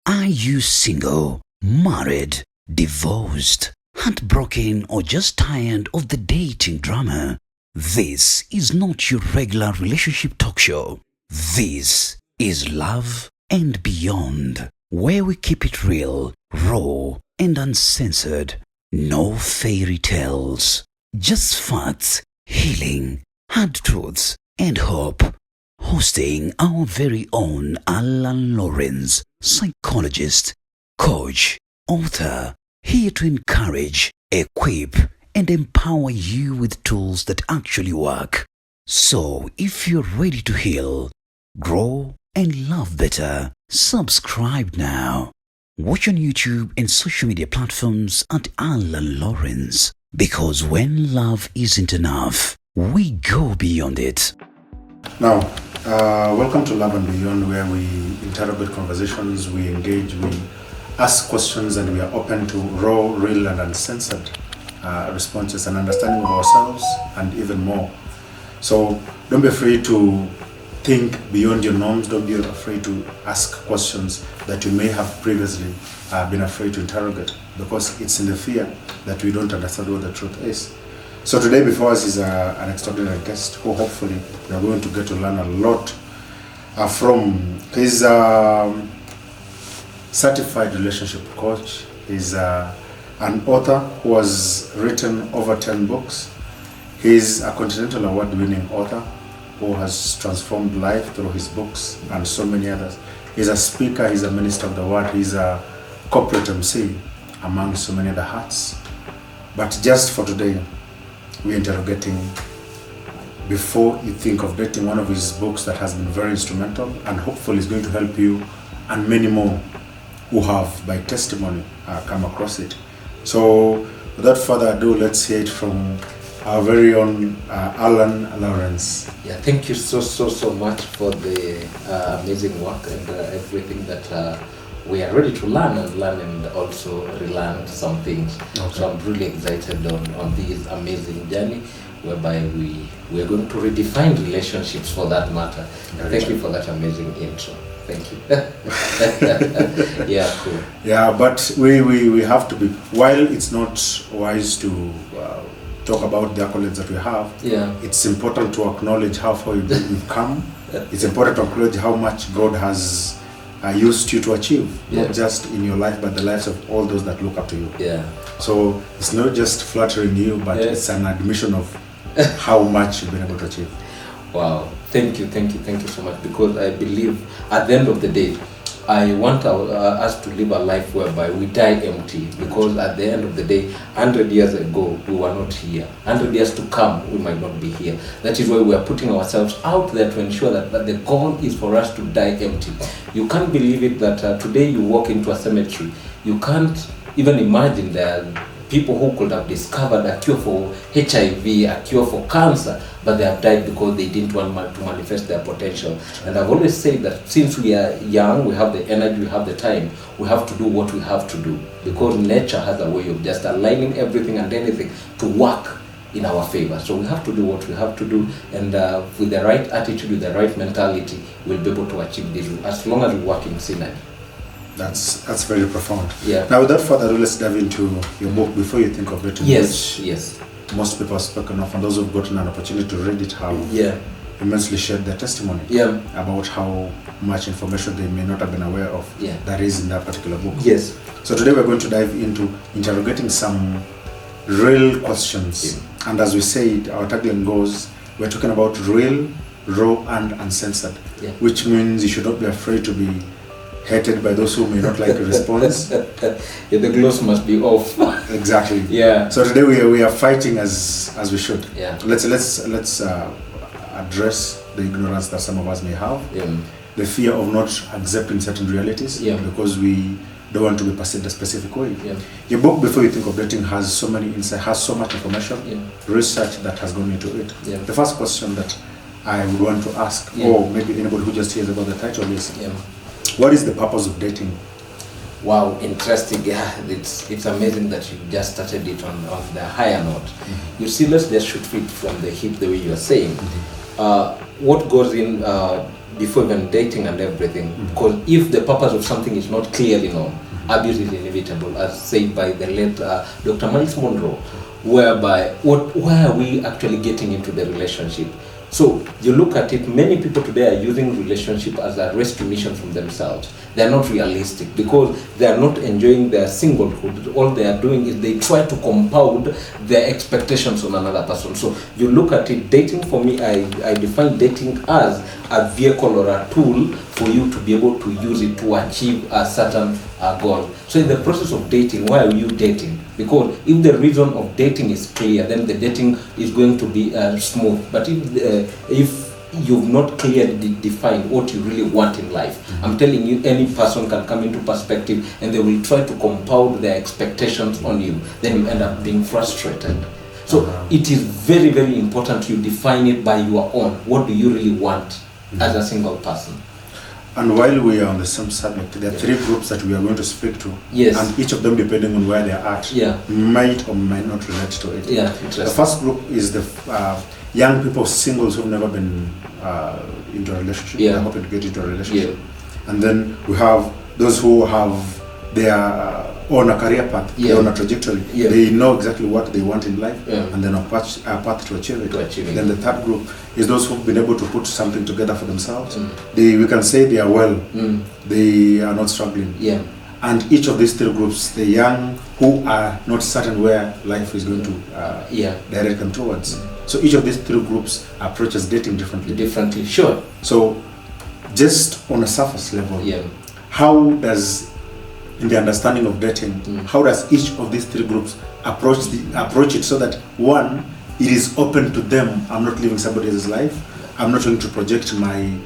Are you single, married, divorced, heartbroken, or just tired of the dating drama? This is not your regular relationship talk show. This is Love and Beyond, where we keep it real, raw, and uncensored. No fairy tales, just facts, healing, hard truths, and hope. Hosting our very own Allan Lawrence, psychologist, coach, author, here to encourage, equip, and empower you with tools that actually work. So, if you're ready to heal, grow, and love better, subscribe now. Watch on YouTube and social media platforms at Allan Lawrence, because when love isn't enough, we go beyond it. Now, welcome to Love and Beyond, where we interrogate conversations, we engage, we ask questions, and we are open to raw, real, and uncensored responses and understanding of ourselves, and even more. So don't be afraid to think beyond your norms. Don't be afraid to ask questions that you may have previously been afraid to interrogate, because it's in the fear that we don't understand what the truth is. So today before us is an extraordinary guest who hopefully we are going to get to learn a lot from. He's a certified relationship coach. He's an author who has written over 10 books. He's a Continental Award-winning author who has transformed life through his books and so many others. He's a speaker, he's a minister of the word, he's a corporate MC, among so many other hats. But just for today, we're interrogating, before you think of dating, one of his books that has been very instrumental and hopefully is going to help you and many more who have, by testimony, come across it. So without further ado, let's hear it from our very own Allan Lawrence. Yeah, thank you so much for the amazing work and everything that we are ready to learn and also relearn some things. Okay. So I'm really excited on this amazing journey whereby we are going to redefine relationships for that matter. Thank you for that amazing intro. Thank you. Yeah, cool. Yeah, but we have to be, while it's not wise to talk about the accolades that we have, it's important to acknowledge how far we've come. It's important to acknowledge how much God has used you to achieve, not just in your life, but the lives of all those that look up to you. Yeah. So it's not just flattering you, but it's an admission of how much you've been able to achieve. Wow. Thank you so much, because I believe at the end of the day, I want us to live a life whereby we die empty, because at the end of the day, 100 years ago, we were not here. 100 years to come, we might not be here. That is why we are putting ourselves out there to ensure that the goal is for us to die empty. You can't believe it that today you walk into a cemetery, you can't even imagine there people who could have discovered a cure for HIV, a cure for cancer, but they have died because they didn't want to manifest their potential. And I've always said that since we are young, we have the energy, we have the time, we have to do what we have to do, because nature has a way of just aligning everything and anything to work in our favor. So we have to do what we have to do, and with the right attitude, with the right mentality, we'll be able to achieve this as long as we work in synergy. That's very profound. Yeah. Now, without further ado, let's dive into your book before you think of it. Yes. Most people have spoken of, and those who've gotten an opportunity to read it have immensely shared their testimony about how much information they may not have been aware of that is in that particular book. Yes. So today we're going to dive into interrogating some real questions. And as we said, our tagline goes, we're talking about real, raw, and uncensored, which means you should not be afraid to be hated by those who may not like a response. The gloves must be off. Exactly. Yeah. So today we are fighting as we should. Yeah. Let's address the ignorance that some of us may have. The fear of not accepting certain realities because we don't want to be perceived a specific way. Your book, Before You Think of Dating, has so many insights, has so much information, research that has gone into it. The first question that I would want to ask, or maybe anybody who just hears about the title, is what is the purpose of dating? Wow, interesting. Yeah, it's amazing that you just started it on the higher note. You see, let's just shoot it from the hip the way you are saying. What goes in before even dating and everything. Because if the purpose of something is not clearly known, abuse is inevitable, as said by the late Dr. Miles Monroe, whereby why are we actually getting into the relationship? So you look at it, many people today are using relationship as a rescue mission from themselves. They are not realistic because they are not enjoying their singlehood. All they are doing is they try to compound their expectations on another person. So you look at it, dating for me, I define dating as a vehicle or a tool for you to be able to use it to achieve a certain goal. So in the process of dating, why are you dating? Because if the reason of dating is clear, then the dating is going to be smooth. But if you've not clearly defined what you really want in life, I'm telling you, any person can come into perspective and they will try to compound their expectations on you. Then you end up being frustrated. So it is very, very important you define it by your own. What do you really want as a single person? And while we are on the same subject, there are three groups that we are going to speak to. Yes. And each of them, depending on where they are at, might or might not relate to it. Yeah, the first group is the young people, singles who've never been into a relationship. They're hoping to get into a relationship. And then we have those who have their on a career path, they're on a trajectory. They know exactly what they want in life, and then a path to achieve it. Then the third group is those who've been able to put something together for themselves. We can say they are well. They are not struggling. And each of these three groups, the young who are not certain where life is going to direct them towards. So each of these three groups approaches dating differently. Sure. So just on a surface level, how does, in the understanding of dating, how does each of these three groups approach it so that one, it is open to them? I'm not living somebody else's life. I'm not trying to project my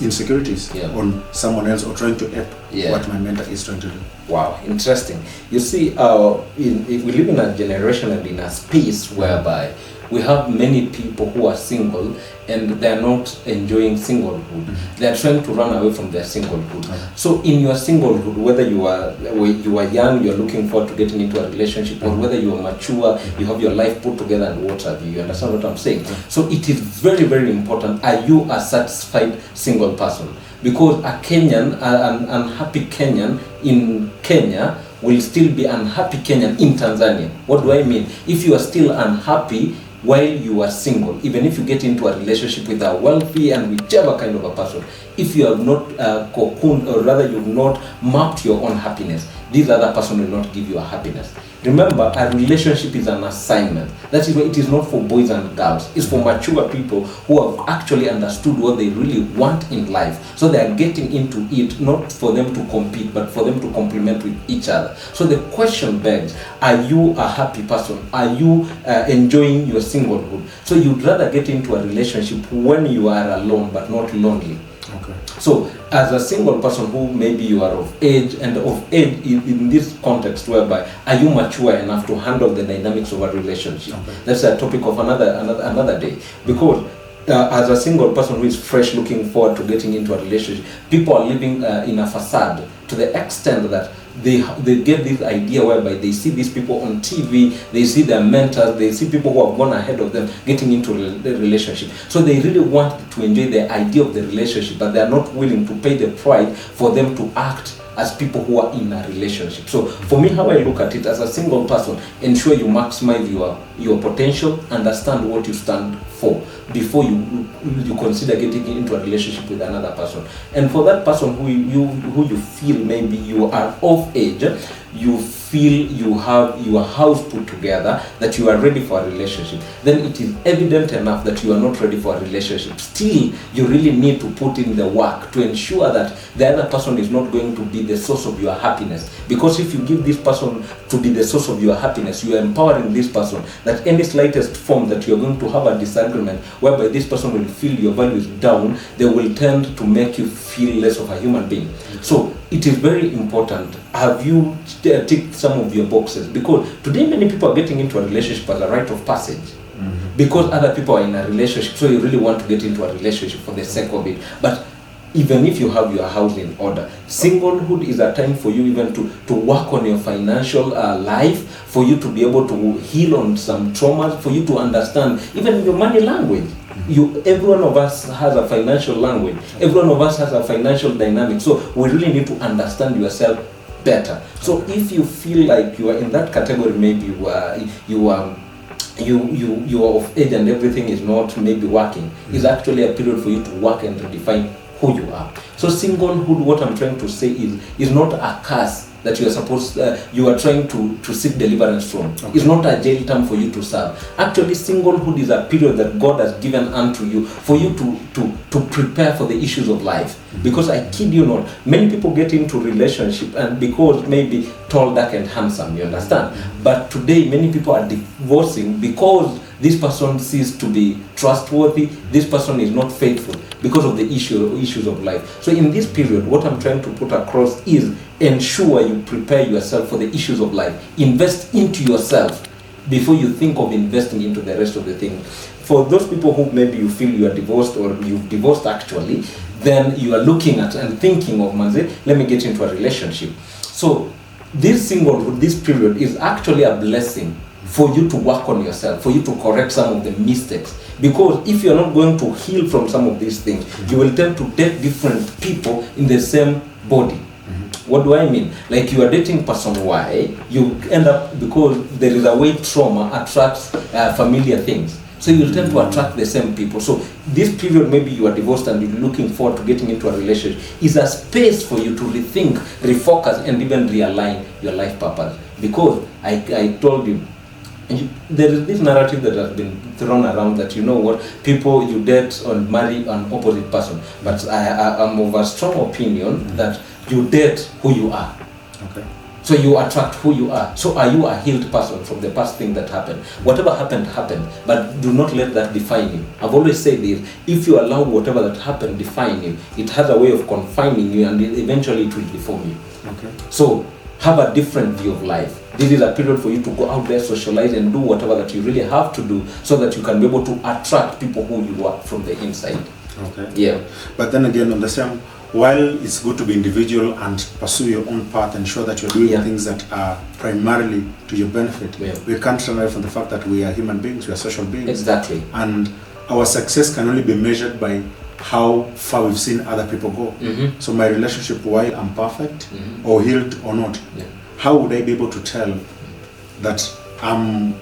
insecurities on someone else or trying to ape what my mentor is trying to do. Wow, interesting. You see, if we live in a generation and in a space whereby we have many people who are single and they're not enjoying singlehood. They're trying to run away from their singlehood. So in your singlehood, whether you are young, you're looking forward to getting into a relationship, or whether you are mature, you have your life put together and what have you. You understand what I'm saying? So it is very, very important. Are you a satisfied single person? Because a Kenyan, an unhappy Kenyan in Kenya will still be unhappy Kenyan in Tanzania. What do I mean? If you are still unhappy while you are single, even if you get into a relationship with a wealthy and whichever kind of a person, if you have not cocooned, or rather you've not mapped your own happiness, this other person will not give you a happiness. Remember, a relationship is an assignment. That is why it is not for boys and girls. It's for mature people who have actually understood what they really want in life. So they are getting into it, not for them to compete, but for them to complement with each other. So the question begs, are you a happy person? Are you enjoying your singlehood? So you'd rather get into a relationship when you are alone, but not lonely. Okay. So as a single person who maybe you are of age, and of age in this context whereby are you mature enough to handle the dynamics of a relationship? Okay. That's a topic of another day. Because as a single person who is fresh looking forward to getting into a relationship, people are living in a facade to the extent that they get this idea whereby they see these people on TV, they see their mentors, they see people who have gone ahead of them getting into the relationship. So they really want to enjoy the idea of the relationship, but they are not willing to pay the price for them to act as people who are in a relationship. So for me, how I look at it as a single person, ensure you maximize your potential, understand what you stand for before you consider getting into a relationship with another person. And for that person who you feel maybe you are of age, you feel you have your house put together, that you are ready for a relationship, then it is evident enough that you are not ready for a relationship. Still, you really need to put in the work to ensure that the other person is not going to be the source of your happiness. Because if you give this person to be the source of your happiness, you are empowering this person that any slightest form that you are going to have a disagreement whereby this person will feel your value is down, they will tend to make you feel less of a human being. So it is very important. Have you ticked some of your boxes? Because today many people are getting into a relationship as a rite of passage. Because other people are in a relationship, so you really want to get into a relationship for the sake of it. But even if you have your house in order, singlehood is a time for you even to work on your financial life, for you to be able to heal on some traumas, for you to understand even your money language. Every one of us has a financial language. Every one of us has a financial dynamic. So we really need to understand yourself better. So if you feel like you are in that category, maybe you are of age and everything is not maybe working, is actually a period for you to work and redefine who you are. So singlehood, what I'm trying to say is not a curse that you are supposed you are trying to seek deliverance from. Okay. It's not a jail term for you to serve. Actually, singlehood is a period that God has given unto you for you to prepare for the issues of life. Because I kid you not, many people get into relationship and because maybe tall, dark and handsome, you understand? But today many people are divorcing because this person ceases to be trustworthy, this person is not faithful because of the issues of life. So in this period, what I'm trying to put across is ensure you prepare yourself for the issues of life. Invest into yourself before you think of investing into the rest of the things. For those people who maybe you feel you are divorced or you've divorced actually, then you are looking at and thinking of, let me get into a relationship. So this singlehood, this period is actually a blessing for you to work on yourself, for you to correct some of the mistakes. Because if you're not going to heal from some of these things, you will tend to date different people in the same body. What do I mean? Like you are dating person Y, you end up, because there is a way trauma attracts familiar things. So you'll tend to attract the same people. So this period, maybe you are divorced and you're looking forward to getting into a relationship, is a space for you to rethink, refocus, and even realign your life purpose. Because I told you, there is this narrative that has been thrown around that, you know what, people you date or marry an opposite person. But I'm of a strong opinion that you date who you are. Okay. So you attract who you are. So are you a healed person from the past thing that happened? Whatever happened, happened. But do not let that define you. I've always said this. If you allow whatever that happened define you, it has a way of confining you and eventually it will deform you. Okay. So have a different view of life. This is a period for you to go out there, socialize, and do whatever that you really have to do so that you can be able to attract people who you are from the inside. Okay. Yeah. But then again, on the same, while it's good to be individual and pursue your own path, ensure that you're doing things that are primarily to your benefit, we can't run away from the fact that we are human beings, we are social beings. Exactly. And our success can only be measured by how far we've seen other people go. So my relationship, while I'm perfect or healed or not, how would I be able to tell that I'm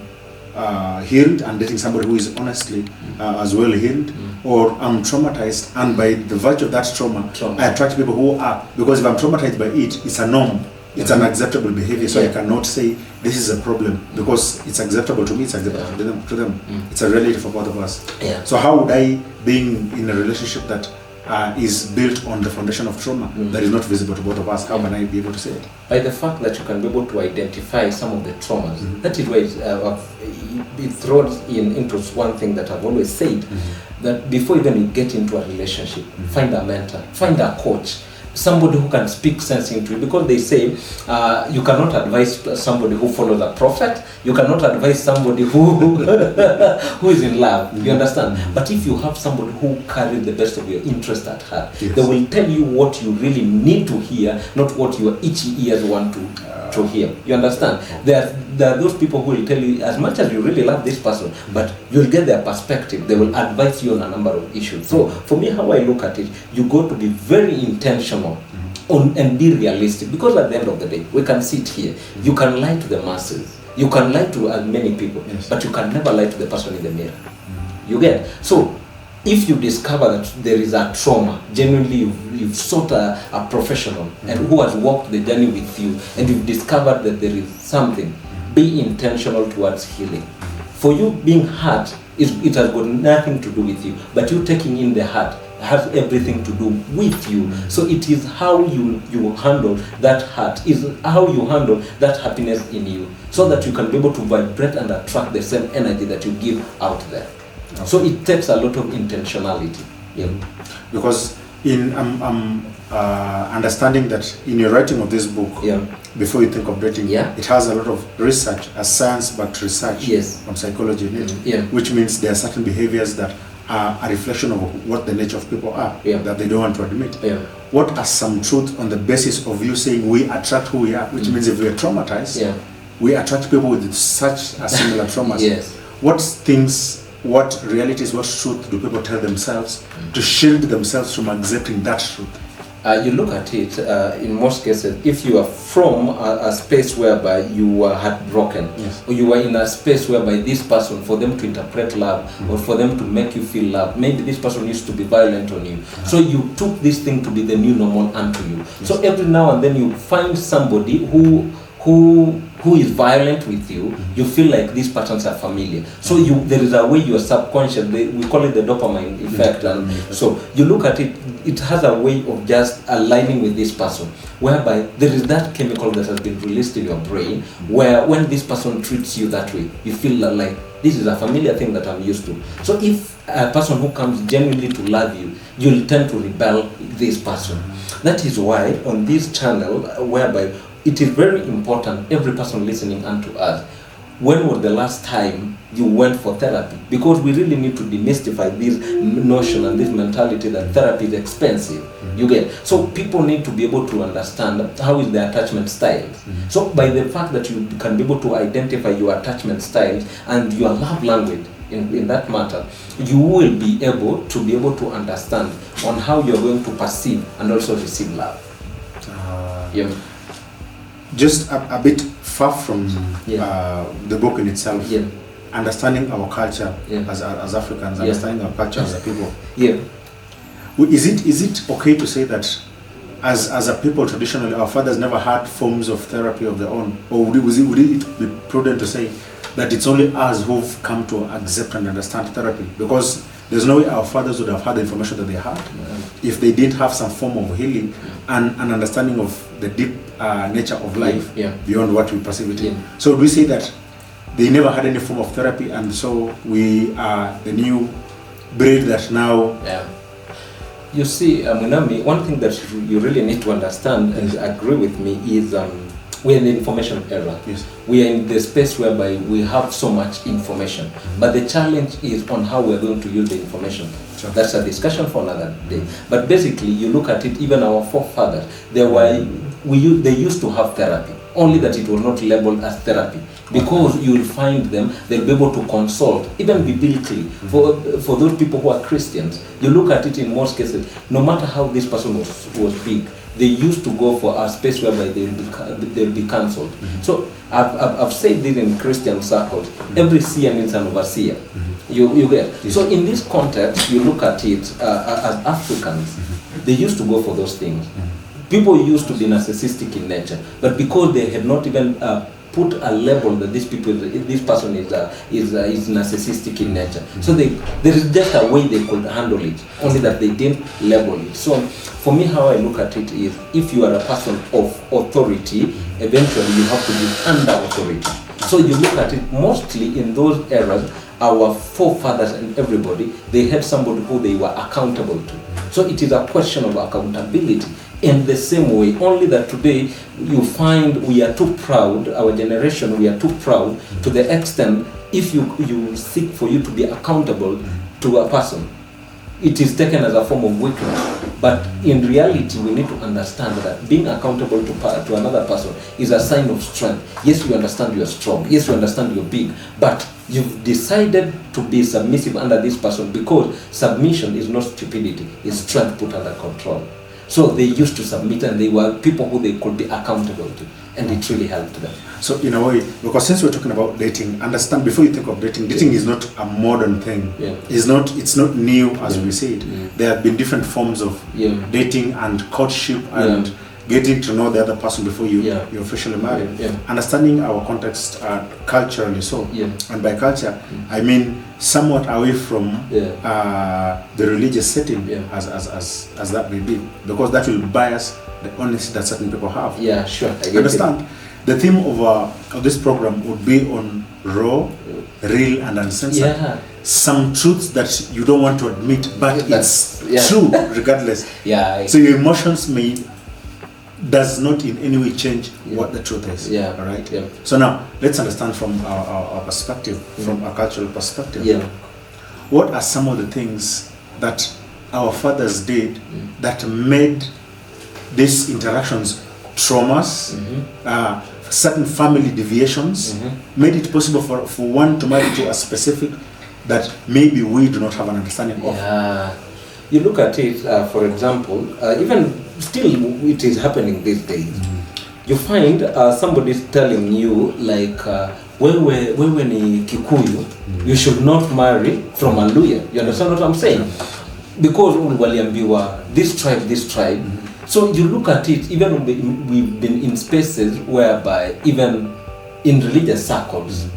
healed and dating somebody who is honestly as well healed, or I'm traumatized and by the virtue of that trauma, I attract people who are, because if I'm traumatized by it, it's a norm, it's an acceptable behavior, so I cannot say this is a problem because it's acceptable to me, it's acceptable to them. It's a reality for both of us. So how would I, being in a relationship that is built on the foundation of trauma that is not visible to both of us, how can I be able to say it? By the fact that you can be able to identify some of the traumas. That is why it throws into one thing that I've always said, that before even you get into a relationship, find a mentor, find a coach, somebody who can speak sense into it, because they say you cannot advise somebody who follows a prophet, you cannot advise somebody who is in love, you understand? But if you have somebody who carries the best of your interest at heart, they will tell you what you really need to hear, not what your itchy ears want to hear. You understand? There are those people who will tell you, as much as you really love this person, but you'll get their perspective. They will advise you on a number of issues. So for me, how I look at it, you got to be very intentional and be realistic, because at the end of the day, we can sit here. You can lie to the masses. You can lie to as many people, but you can never lie to the person in the mirror. You get? So if you discover that there is a trauma, genuinely you've sought a professional and who has walked the journey with you, and you've discovered that there is something, be intentional towards healing. For you being hurt, it has got nothing to do with you, but you taking in the hurt has everything to do with you. So it is how you handle that hurt, is how you handle that happiness in you, so that you can be able to vibrate and attract the same energy that you give out there. Okay. So it takes a lot of intentionality. Because in understanding that in your writing of this book, before you think of dating, it has a lot of research, a science-backed research from psychology in it, which means there are certain behaviors that are a reflection of what the nature of people are, that they don't want to admit. What are some truths on the basis of you saying we attract who we are, which means if we are traumatized, we attract people with such a similar traumas. What things what realities, what truth do people tell themselves to shield themselves from accepting that truth? You look at it, in most cases, if you are from a space whereby you were heartbroken, Yes. or you were in a space whereby this person, for them to interpret love, or for them to make you feel love, maybe this person used to be violent on you. So you took this thing to be the new normal unto you. So every now and then you find somebody who is violent with you, you feel like these patterns are familiar. So there is a way your subconscious, we call it the dopamine effect. And so you look at it, it has a way of just aligning with this person, whereby there is that chemical that has been released in your brain, where when this person treats you that way, you feel like this is a familiar thing that I'm used to. So if a person who comes genuinely to love you, you'll tend to rebel this person. That is why on this channel, whereby it is very important, every person listening unto us, when was the last time you went for therapy? Because we really need to demystify this notion and this mentality that therapy is expensive. You get? So people need to be able to understand how is their attachment styles. So by the fact that you can be able to identify your attachment styles and your love language in that matter, you will be able to understand on how you're going to perceive and also receive love. Yeah. Just a bit far from the book in itself, understanding our culture as Africans, understanding our culture as a people. Yeah. Is it okay to say that as a people traditionally our fathers never had forms of therapy of their own? Or would it be prudent to say that it's only us who've come to accept and understand therapy? Because there's no way our fathers would have had the information that they had if they didn't have some form of healing and an understanding of the deep nature of life beyond what we perceive it in. So would we say that they never had any form of therapy, and so we are the new breed that now... You see, Munami, one thing that you really need to understand and agree with me is we're in the information era. Yes. We are in the space whereby we have so much information, but the challenge is on how we're going to use the information. Sure. That's a discussion for another day. But basically, you look at it, even our forefathers, they used to have therapy, only that it was not labeled as therapy. Because you will find them, they'll be able to consult, even biblically. For those people who are Christians, you look at it in most cases, no matter how this person was big, they used to go for a space whereby they'll be counseled. So I've said this in Christian circles, every seer means an overseer. You get? Yes. So in this context, you look at it as Africans, they used to go for those things. People used to be narcissistic in nature, but because they had not even put a label that this person is narcissistic in nature. So there is just a way they could handle it, only that they didn't label it. So for me, how I look at it is, if you are a person of authority, eventually you have to be under authority. So you look at it, mostly in those eras, our forefathers and everybody, they had somebody who they were accountable to. So it is a question of accountability. In the same way, only that today you find we are too proud, our generation, we are too proud to the extent if you seek for you to be accountable to a person, it is taken as a form of weakness. But in reality, we need to understand that being accountable to another person is a sign of strength. Yes, you understand you are strong. Yes, you understand you're big. But you've decided to be submissive under this person, because submission is not stupidity, it's strength put under control. So they used to submit, and they were people who they could be accountable to, and it really helped them. So in a way, because since we're talking about dating, understand, before you think of dating is not a modern thing. It's not new, as we say it. There have been different forms of dating and courtship and getting to know the other person before you officially marry. Understanding our context culturally, so and by culture I mean somewhat away from the religious setting, as that may be, because that will bias the honesty that certain people have. Yeah, sure. I get understand it. The theme of this program would be on raw, real and uncensored. Some truths that you don't want to admit, but it's true regardless. So your emotions does not in any way change what the truth is. All right. So now let's understand from our perspective, from our cultural perspective. What are some of the things that our fathers did that made these interactions traumas, certain family deviations, made it possible for one to marry to a specific that maybe we do not have an understanding of. Yeah. You look at it, for example, even still it is happening these days. You find somebody telling you like, wewe ni Kikuyu, you should not marry from a Luya. You understand what I'm saying? Because waliambiwa this tribe. So you look at it, even we've been in spaces whereby even in religious circles,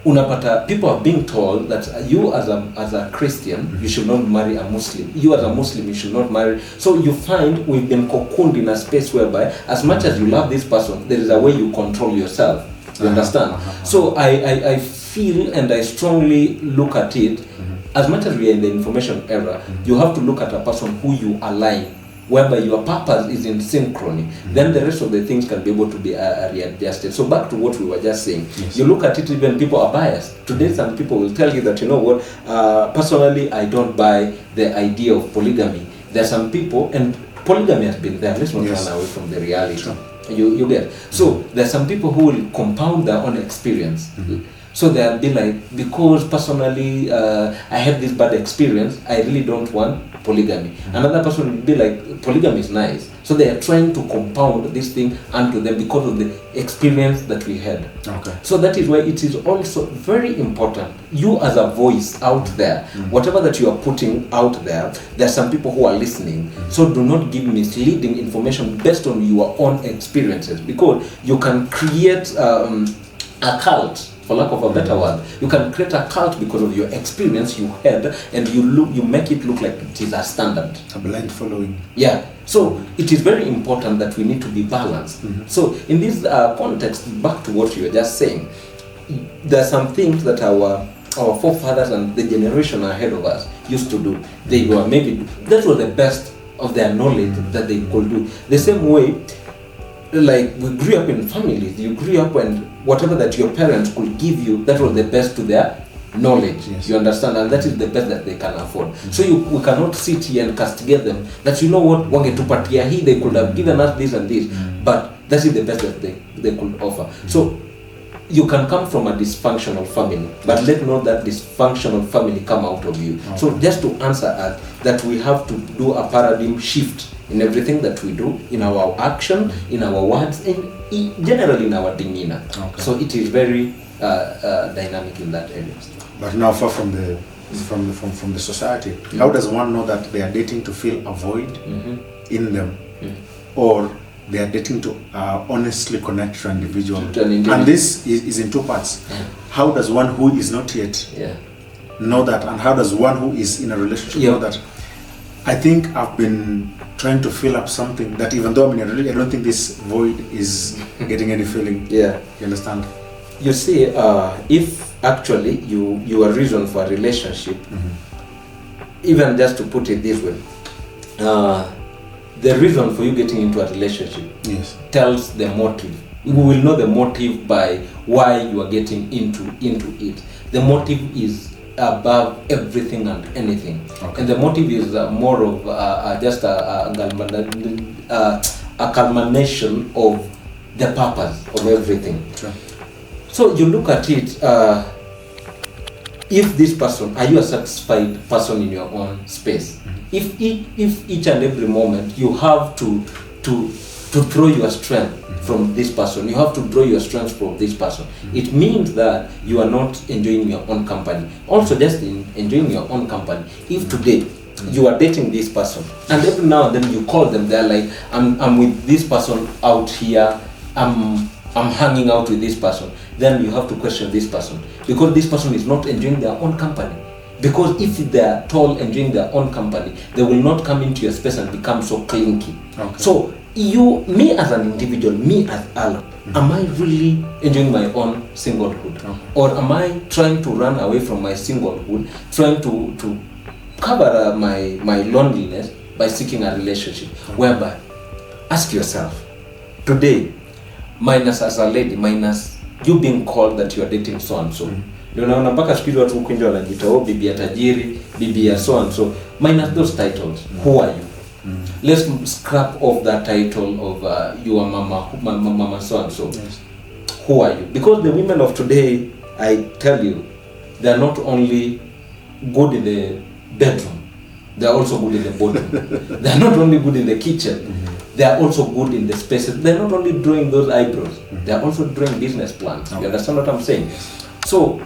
unapata people are being told that you as a Christian, you should not marry a Muslim. You as a Muslim, you should not marry. So you find we've been cocooned in a space whereby as much as you love this person, there is a way you control yourself. You understand? So I feel and I strongly look at it, as much as we are in the information era, you have to look at a person who you align, whereby your purpose is in synchrony, then the rest of the things can be able to be readjusted. So back to what we were just saying, you look at it, even people are biased. Today some people will tell you that, you know what, personally I don't buy the idea of polygamy. There are some people, and polygamy has been there, let's not run away from the reality. Sure. You get. So there are some people who will compound their own experience. So they'll be like, because personally I had this bad experience, I really don't want polygamy. Another person will be like, polygamy is nice. So they are trying to compound this thing unto them because of the experience that we had. Okay. So that is why it is also very important. You as a voice out there, whatever that you are putting out there, there are some people who are listening. So do not give misleading information based on your own experiences, because you can create a cult, for lack of a better word. You can create a cult because of your experience you had, and you make it look like it is a standard. A blind following. Yeah. So it is very important that we need to be balanced. So in this context, back to what you were just saying, there are some things that our forefathers and the generation ahead of us used to do. They were maybe, that was the best of their knowledge that they could do. The same way, like we grew up in families, you grew up and whatever that your parents could give you, that was the best to their knowledge. You understand? And that is the best that they can afford. So we cannot sit here and castigate them that, you know what, wangetupatia hii, they could have given us this and this, but that is the best that they could offer. So you can come from a dysfunctional family, but let not that dysfunctional family come out of you. So just to answer us, that we have to do a paradigm shift in everything that we do, in our action, in our words, and generally in our demeanor. So it is very dynamic in that area. But now, far from the society, how does one know that they are dating to fill a void in them, or they are dating to honestly connect to an individual? And this is in two parts. How does one who is not yet know that, and how does one who is in a relationship know that? I think I've been trying to fill up something that, even though I'm in a relationship, I don't think this void is getting any filling. You understand? You see, if actually you are reason for a relationship, even just to put it this way, the reason for you getting into a relationship tells the motive. We will know the motive by why you are getting into it. The motive is above everything and anything, and the motive is more of just a culmination of the purpose of everything. So you look at it, if this person, are you a satisfied person in your own space? If each and every moment you have to throw your strength from this person, you have to draw your strength from this person, it means that you are not enjoying your own company. Also, just in enjoying your own company, if today you are dating this person and every now and then you call them, they're like, I'm with this person out here, I'm hanging out with this person, then you have to question this person, because this person is not enjoying their own company. Because if they are at all enjoying their own company, they will not come into your space and become so clingy. So me as an individual, me as Allan, am I really enjoying my own singlehood? Or am I trying to run away from my singlehood, trying to cover my loneliness by seeking a relationship? Whereby, ask yourself, today, minus as a lady, minus you being called that you are dating so and so. Ndio naona mpaka siku hizo watu huko nje wanajiita bibi ya tajiri, bibi ya so and so. Minus those titles, who are you? Let's scrap off that title of you are mama so and so. Who are you? Because the women of today, I tell you, they are not only good in the bedroom, they are also good in the boardroom. They are not only good in the kitchen, they are also good in the spaces. They are not only drawing those eyebrows, they are also drawing business plans. You understand what I'm saying? So,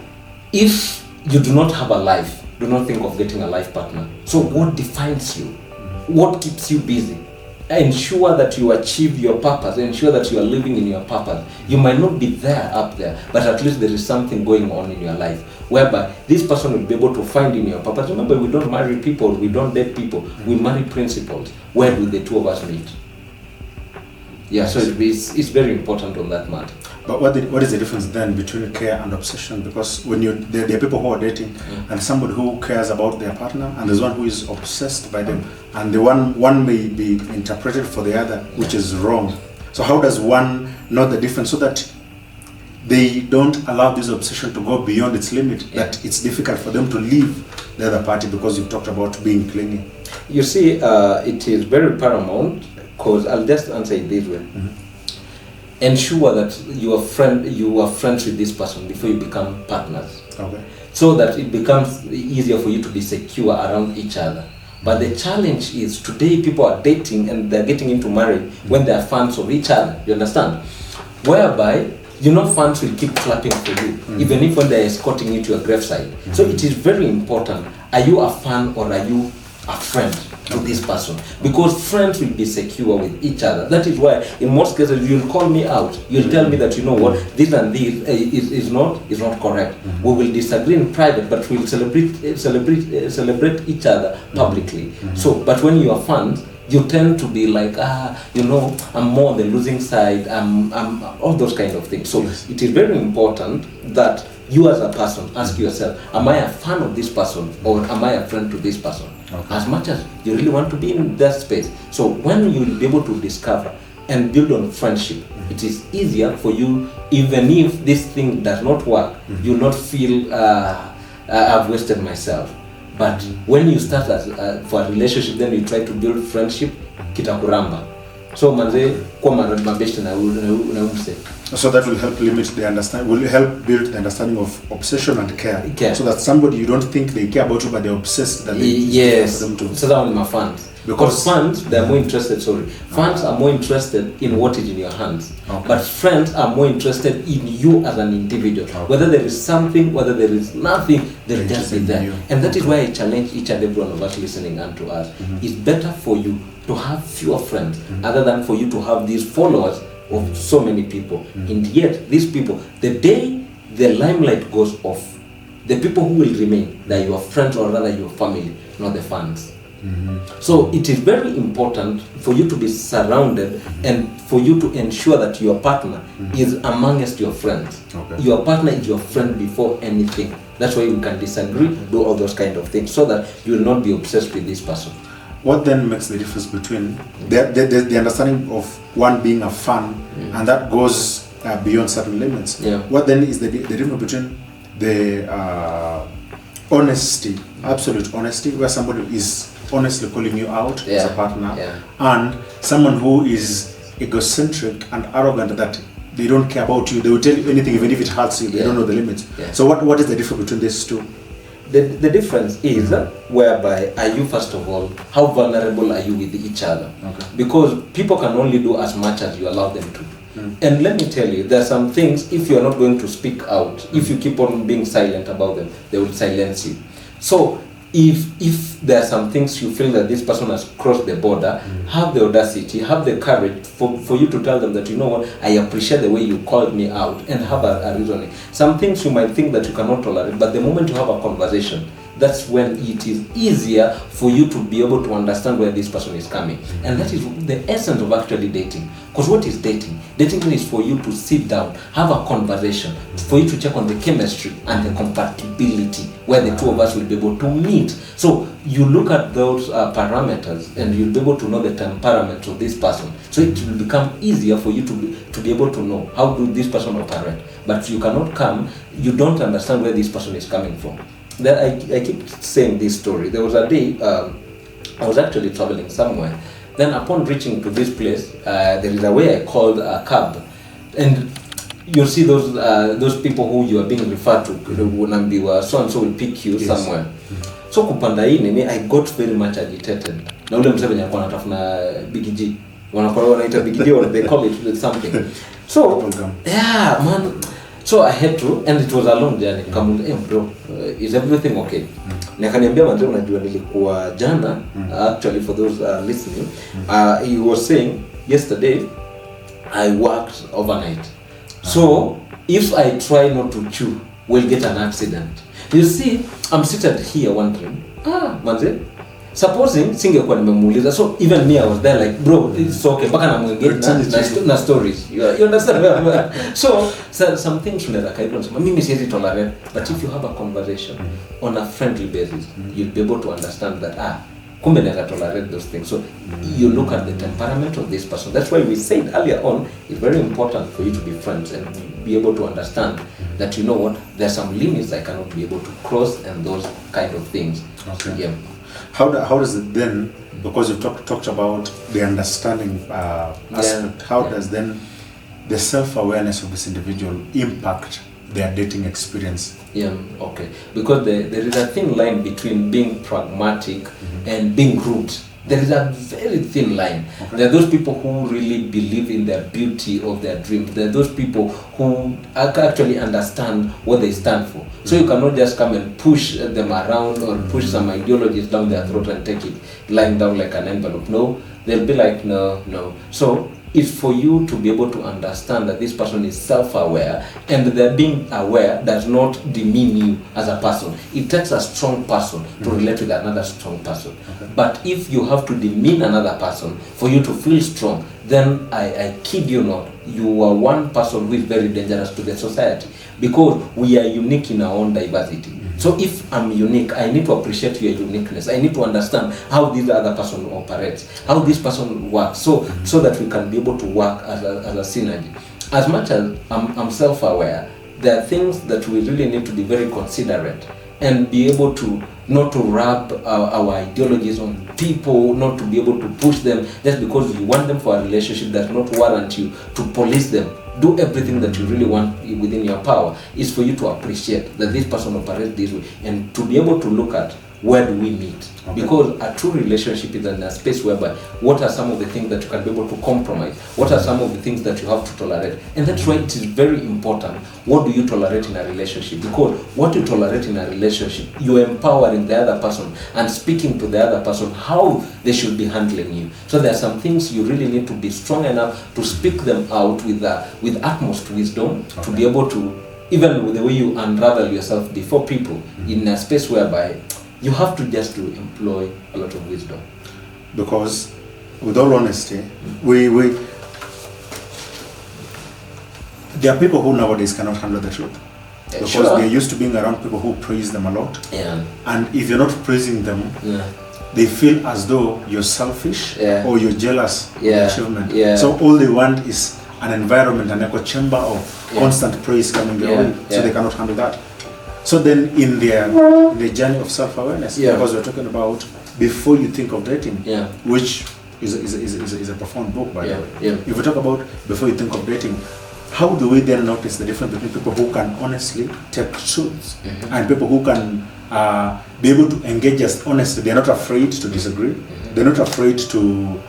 if you do not have a life, do not think of getting a life partner. So, what defines you? What keeps you busy? Ensure that you achieve your purpose. Ensure that you are living in your purpose. You might not be there up there, but at least there is something going on in your life whereby this person will be able to find in your purpose. Remember, we don't marry people, we don't date people, we marry principles. Where do the two of us meet? Yeah, so it's very important on that matter. But what is the difference then between care and obsession? Because when there are people who are dating, and somebody who cares about their partner, and there's one who is obsessed by them, and the one may be interpreted for the other, which is wrong. So how does one know the difference so that they don't allow this obsession to go beyond its limit, that it's difficult for them to leave the other party because you've talked about being clingy? You see, it is very paramount, because I'll just answer it this way. Ensure that you are friends with this person before you become partners. Okay. So that it becomes easier for you to be secure around each other. But the challenge is today people are dating and they're getting into marriage when they are fans of each other. You understand? Whereby fans will keep clapping for you, even if when they're escorting you to your graveside. So it is very important. Are you a fan or are you a friend to this person? Because friends will be secure with each other. That is why in most cases you'll call me out, you'll tell me that this and this is not correct. We will disagree in private, but we'll celebrate each other publicly. So but when you are fans, you tend to be like, I'm more on the losing side, I'm all those kind of things. So it is very important that you as a person ask yourself, am I a fan of this person or am I a friend to this person? Okay. As much as you really want to be in that space. So when you'll be able to discover and build on friendship, it is easier for you, even if this thing does not work, you'll not feel I've wasted myself. But when you start for a relationship, then you try to build friendship, kitakuramba. So manze kwa mabeshte na umse. So that will help limit the understanding, will help build the understanding of obsession and care. So that somebody you don't think they care about you, but they're obsessed that they for them to. So that one my fans. Because fans, they're more interested, fans are more interested in what is in your hands. Okay. But friends are more interested in you as an individual. Okay. Whether there is something, whether there is nothing, they'll just be there. And that is why I challenge each and every one of us listening unto us. It's better for you to have fewer friends other than for you to have these followers of so many people. And yet, these people, the day the limelight goes off, the people who will remain, they're your friends or rather your family, not the fans. So it is very important for you to be surrounded and for you to ensure that your partner is amongst your friends. Okay. Your partner is your friend before anything. That's why you can disagree, do all those kind of things, so that you will not be obsessed with this person. What then makes the difference between the understanding of one being a fan and that goes beyond certain limits? What then is the difference between the honesty, absolute honesty, where somebody is honestly calling you out as a partner, and someone who is egocentric and arrogant that they don't care about you, they will tell you anything even if it hurts you, they don't know the limits. So what is the difference between these two? The difference is whereby are you, first of all, how vulnerable are you with each other? Okay. Because people can only do as much as you allow them to. And let me tell you, there are some things, if you are not going to speak out, if you keep on being silent about them, they will silence you. So if there are some things you feel that this person has crossed the border, have the audacity, have the courage for you to tell them that, you know what, I appreciate the way you called me out, and have a reasoning. Some things you might think that you cannot tolerate, but the moment you have a conversation, that's when it is easier for you to be able to understand where this person is coming. And that is the essence of actually dating. Because what is dating? Dating is for you to sit down, have a conversation, for you to check on the chemistry and the compatibility, where the two of us will be able to meet. So you look at those parameters and you'll be able to know the temperament of this person. So it will become easier for you to be able to know how do this person operate. But you cannot come, you don't understand where this person is coming from. Then I keep saying this story. There was a day I was actually traveling somewhere. Then upon reaching to this place, there is a way I called a cab. And you'll see those people who you are being referred to, unaambiwa so and so will pick you somewhere. So kupanda hii nini, I got very much agitated. Na ule msee venye alikuwa anatafuna Big G. Wanaita Big G, or they call it something. So yeah, man. So I had to, and it was a long journey. Kamuuliza, hey bro, is everything okay? Na akaniambia manze, unajua nilikuwa jana, actually for those listening, he was saying yesterday I worked overnight. So if I try not to chew, we'll get an accident. You see, I'm seated here wondering, manze, supposing singekuwa nimemuuliza, so even me I was there like, bro, it's okay, mpaka namwengage na stories, you understand? So some things unaweza kaida unasema mimi siwezi tolerate, but if you have a conversation on a friendly basis, you'll be able to understand that kumbe naweza tolerate those things. So you look at the temperament of this person. That's why we said earlier on, it's very important for you to be friends and be able to understand that, you know what, there's some limits I cannot be able to cross, and those kind of things. Okay. Yeah. How does it then, because you've talked about the understanding aspect, how does then the self-awareness of this individual impact their dating experience? Yeah, okay. Because there is a thin line between being pragmatic and being rude. There is a very thin line. Okay. There are those people who really believe in the beauty of their dreams. There are those people who actually understand what they stand for. So you cannot just come and push them around or push some ideologies down their throat and take it lying down like an envelope. No, they'll be like, no. So it's for you to be able to understand that this person is self-aware, and that being aware does not demean you as a person. It takes a strong person to relate with another strong person. Okay. But if you have to demean another person for you to feel strong, then I kid you not, you are one person who is very dangerous to the society, because we are unique in our own diversity. So if I'm unique, I need to appreciate your uniqueness. I need to understand how this other person operates, how this person works, so that we can be able to work as a synergy. As much as I'm self-aware, there are things that we really need to be very considerate and be able to not to rub our ideologies on people, not to be able to push them just because you want them for a relationship does not warrant you to police them. Do everything that you really want within your power. Is for you to appreciate that this person operates this way, and to be able to look at where do we meet. Okay. Because a true relationship is in a space whereby what are some of the things that you can be able to compromise, what are some of the things that you have to tolerate. And that's why it is very important, what do you tolerate in a relationship, because what you tolerate in a relationship, you are empowering the other person and speaking to the other person how they should be handling you. So there are some things you really need to be strong enough to speak them out with utmost wisdom. Okay. To be able to, even with the way you unravel yourself before people, in a space whereby you have to just to employ a lot of wisdom. Because, with all honesty, there are people who nowadays cannot handle the truth. Because they're used to being around people who praise them a lot. Yeah. And if you're not praising them, they feel as though you're selfish or you're jealous of the achievement. Yeah. So all they want is an environment, an echo chamber of constant praise coming their way. So they cannot handle that. So then in the journey of self-awareness, because we're talking about before you think of dating, which is a profound book, by the way. Yeah. If we talk about before you think of dating, how do we then notice the difference between people who can honestly take truths and people who can be able to engage us honestly? They're not afraid to disagree. They're not afraid to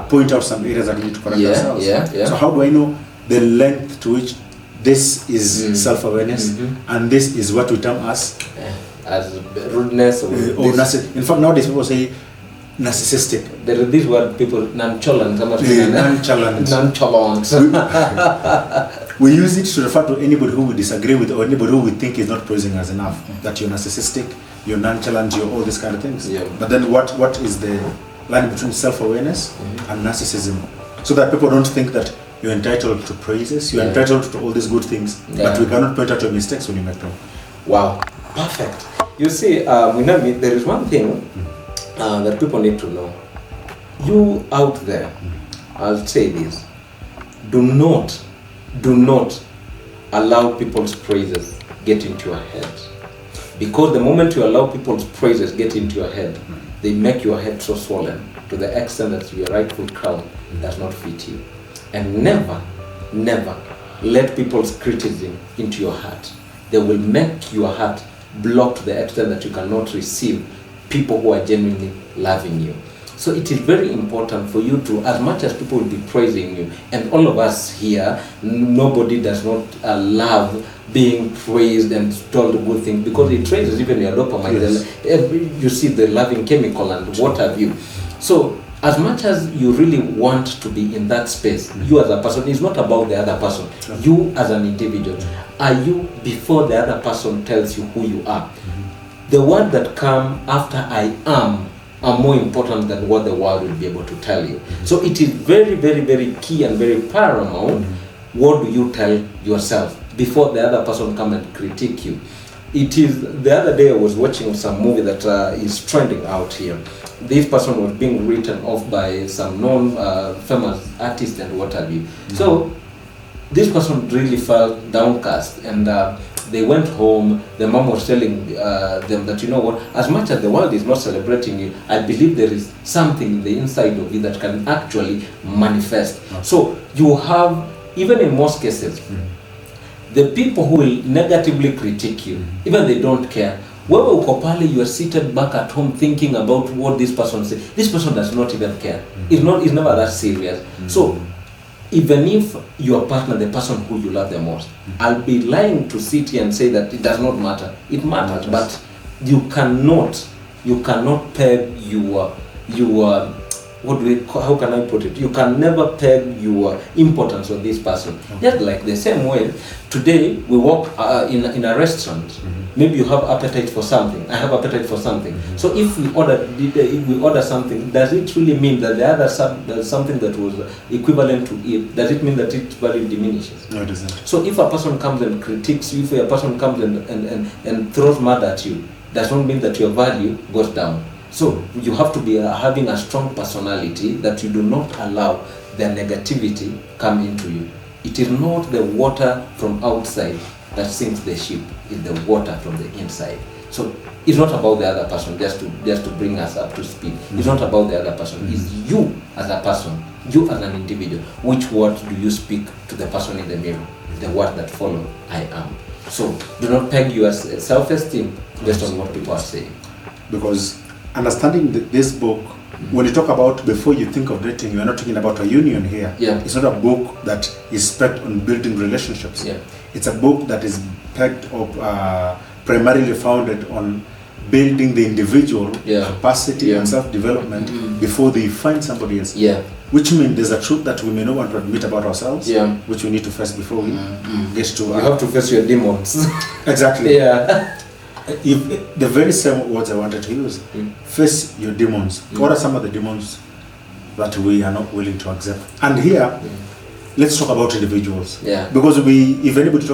point out some areas that we need to correct ourselves. So how do I know the length to which this is self-awareness and this is what we term as rudeness or narcissistic? In fact, nowadays people say narcissistic. There is this word people nonchalant. We use it to refer to anybody who we disagree with or anybody who we think is not praising us enough. That you're narcissistic, you're nonchalant, you're all these kind of things. But then what is the line between self-awareness and narcissism? So that people don't think that you're entitled to praises, you're entitled to all these good things, but we cannot point out your mistakes when you make them. Wow, perfect. You see, there is one thing that people need to know. You out there, I'll say this, do not allow people's praises get into your head. Because the moment you allow people's praises get into your head, they make your head so swollen to the extent that your rightful crown does not fit you. And never let people's criticism into your heart. They will make your heart block to the extent that you cannot receive people who are genuinely loving you. So it is very important for you to, as much as people will be praising you, and all of us here, nobody does not love being praised and told good things, because it raises even your dopamine. Yes. You see the loving chemical and what have you. So as much as you really want to be in that space, you as a person, it's not about the other person. You as an individual, are you before the other person tells you who you are? The word that come after I am are more important than what the world will be able to tell you. So it is very, very, very key and very paramount. What do you tell yourself before the other person come and critique you? It is, the other day I was watching some movie that is trending out here. This person was being written off by some known famous artist and what have you. So this person really felt downcast, and they went home. The mom was telling them that, you know what, as much as the world is not celebrating you, I believe there is something in the inside of you that can actually manifest. So you have, even in most cases, the people who will negatively critique you, even they don't care. Wewe uko pale, you are seated back at home thinking about what this person says. This person does not even care. It's never that serious. So even if your partner, the person who you love the most, I'll be lying to sit here and say that it does not matter. It matters, but you cannot peg your how can I put it? You can never peg your importance on this person. Just like the same way, today we walk in a restaurant. Maybe you have appetite for something. I have appetite for something. So if we order something, does it really mean that the other something that was equivalent to it? Does it mean that its value diminishes? No, it doesn't. So if a person comes and critiques you, if a person comes and throws mud at you, does not mean that your value goes down. So you have to be having a strong personality that you do not allow the negativity come into you. It is not the water from outside that sinks the ship, it's the water from the inside. So it's not about the other person, just to bring us up to speed. It's not about the other person. It's you as a person, you as an individual. Which word do you speak to the person in the mirror? The word that follows, I am. So do not peg your self-esteem based on what people are saying. Because understanding this book, when you talk about before you think of dating, you are not talking about a union here. Yeah. It's not a book that is pegged on building relationships. Yeah. It's a book that is pegged up, primarily founded on building the individual capacity and self-development before they find somebody else. Yeah. Which means there's a truth that we may not want to admit about ourselves, which we need to face before we get to... You have to face your demons. Exactly. Yeah. If the very same words I wanted to use, face your demons. What are some of the demons that we are not willing to accept? And here, let's talk about individuals. Yeah. Because if anybody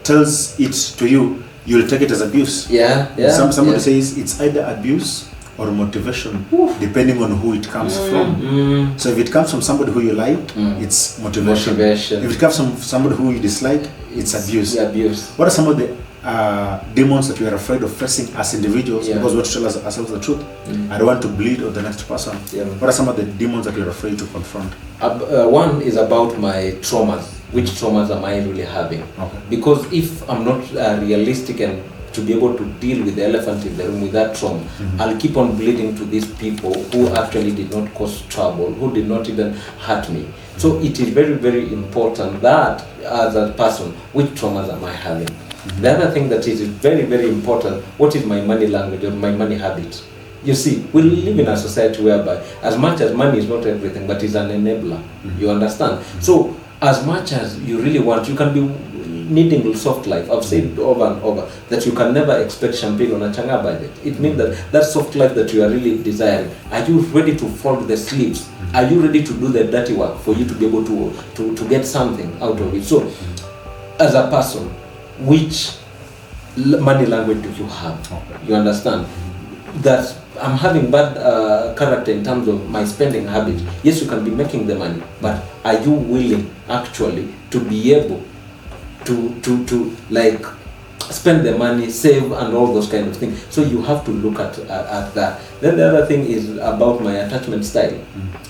tells it to you, you'll take it as abuse. Somebody says it's either abuse or motivation, depending on who it comes from. So if it comes from somebody who you like, it's motivation. If it comes from somebody who you dislike, it's abuse. What are some of the demons that we are afraid of facing as individuals, because we want to tell ourselves the truth? I don't want to bleed on the next person. What are some of the demons that we are afraid to confront? One is about my traumas. Which traumas am I really having? Okay. Because if I'm not realistic and to be able to deal with the elephant in the room with that trauma, I'll keep on bleeding to these people who actually did not cause trouble, who did not even hurt me. So it is very, very important that as a person, which traumas am I having? The other thing that is very, very important, what is my money language or my money habit? You see, we live in a society whereby as much as money is not everything, but is an enabler. You understand? So as much as you really want, you can be needing a soft life. I've said over and over that you can never expect champagne on a changa budget. It means that soft life that you are really desiring, are you ready to fold the sleeves? Are you ready to do the dirty work for you to be able to get something out of it? So as a person, which money language do you have? You understand? That I'm having bad character in terms of my spending habit. Yes, you can be making the money, but are you willing actually to be able to like spend the money, save, and all those kind of things? So you have to look at that. Then the other thing is about my attachment style.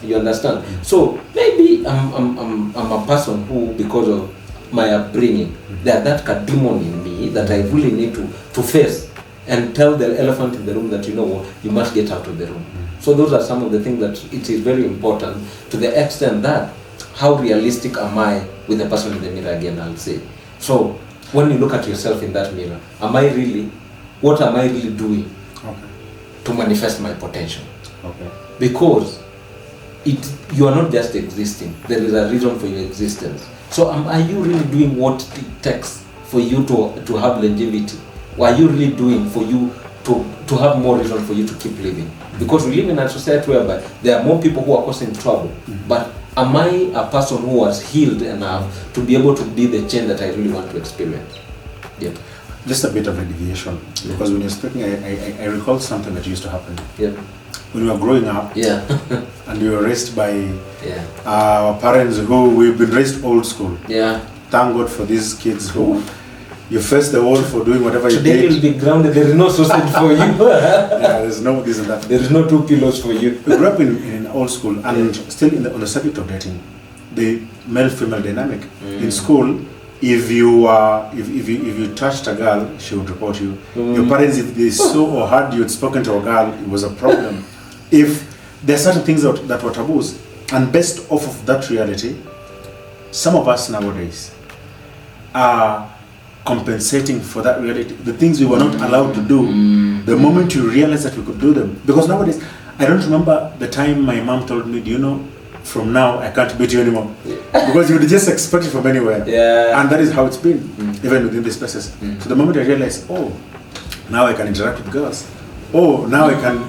You understand? So maybe I'm a person who, because of my upbringing, there's that demon in me that I really need to face and tell the elephant in the room that, you know what, you must get out of the room. So those are some of the things that it is very important, to the extent that how realistic am I with the person in the mirror again, I'll say. So when you look at yourself in that mirror, what am I really doing to manifest my potential? Because you are not just existing, there is a reason for your existence. So are you really doing what it takes for you to have longevity? What are you really doing for you to have more reason for you to keep living? Because we live in a society whereby there are more people who are causing trouble. But am I a person who was healed enough to be able to be the change that I really want to experience? Yeah. Just a bit of a deviation, because when you're speaking, I recall something that used to happen. Yeah. When you were growing up, and you were raised by our parents who we've been raised old school. Yeah. Thank God for these kids who you face the world for doing whatever you did. Today you'll be grounded. There is no sausage for you. There's no this and that. There is no 2 pillows for you. We grew up in old school, and still on the subject of dating, the male-female dynamic in school. If you touched a girl, she would report you. Your parents, if they saw or heard you had spoken to a girl, it was a problem. If there are certain things that were taboos, and based off of that reality, some of us nowadays are compensating for that reality. The things we were not allowed to do, the moment you realize that we could do them. Because nowadays, I don't remember the time my mom told me, do you know, from now I can't beat you anymore. Because you would just expect it from anywhere. Yeah. And that is how it's been, even within these places. So the moment I realized, oh, now I can interact with girls. Oh, now I can.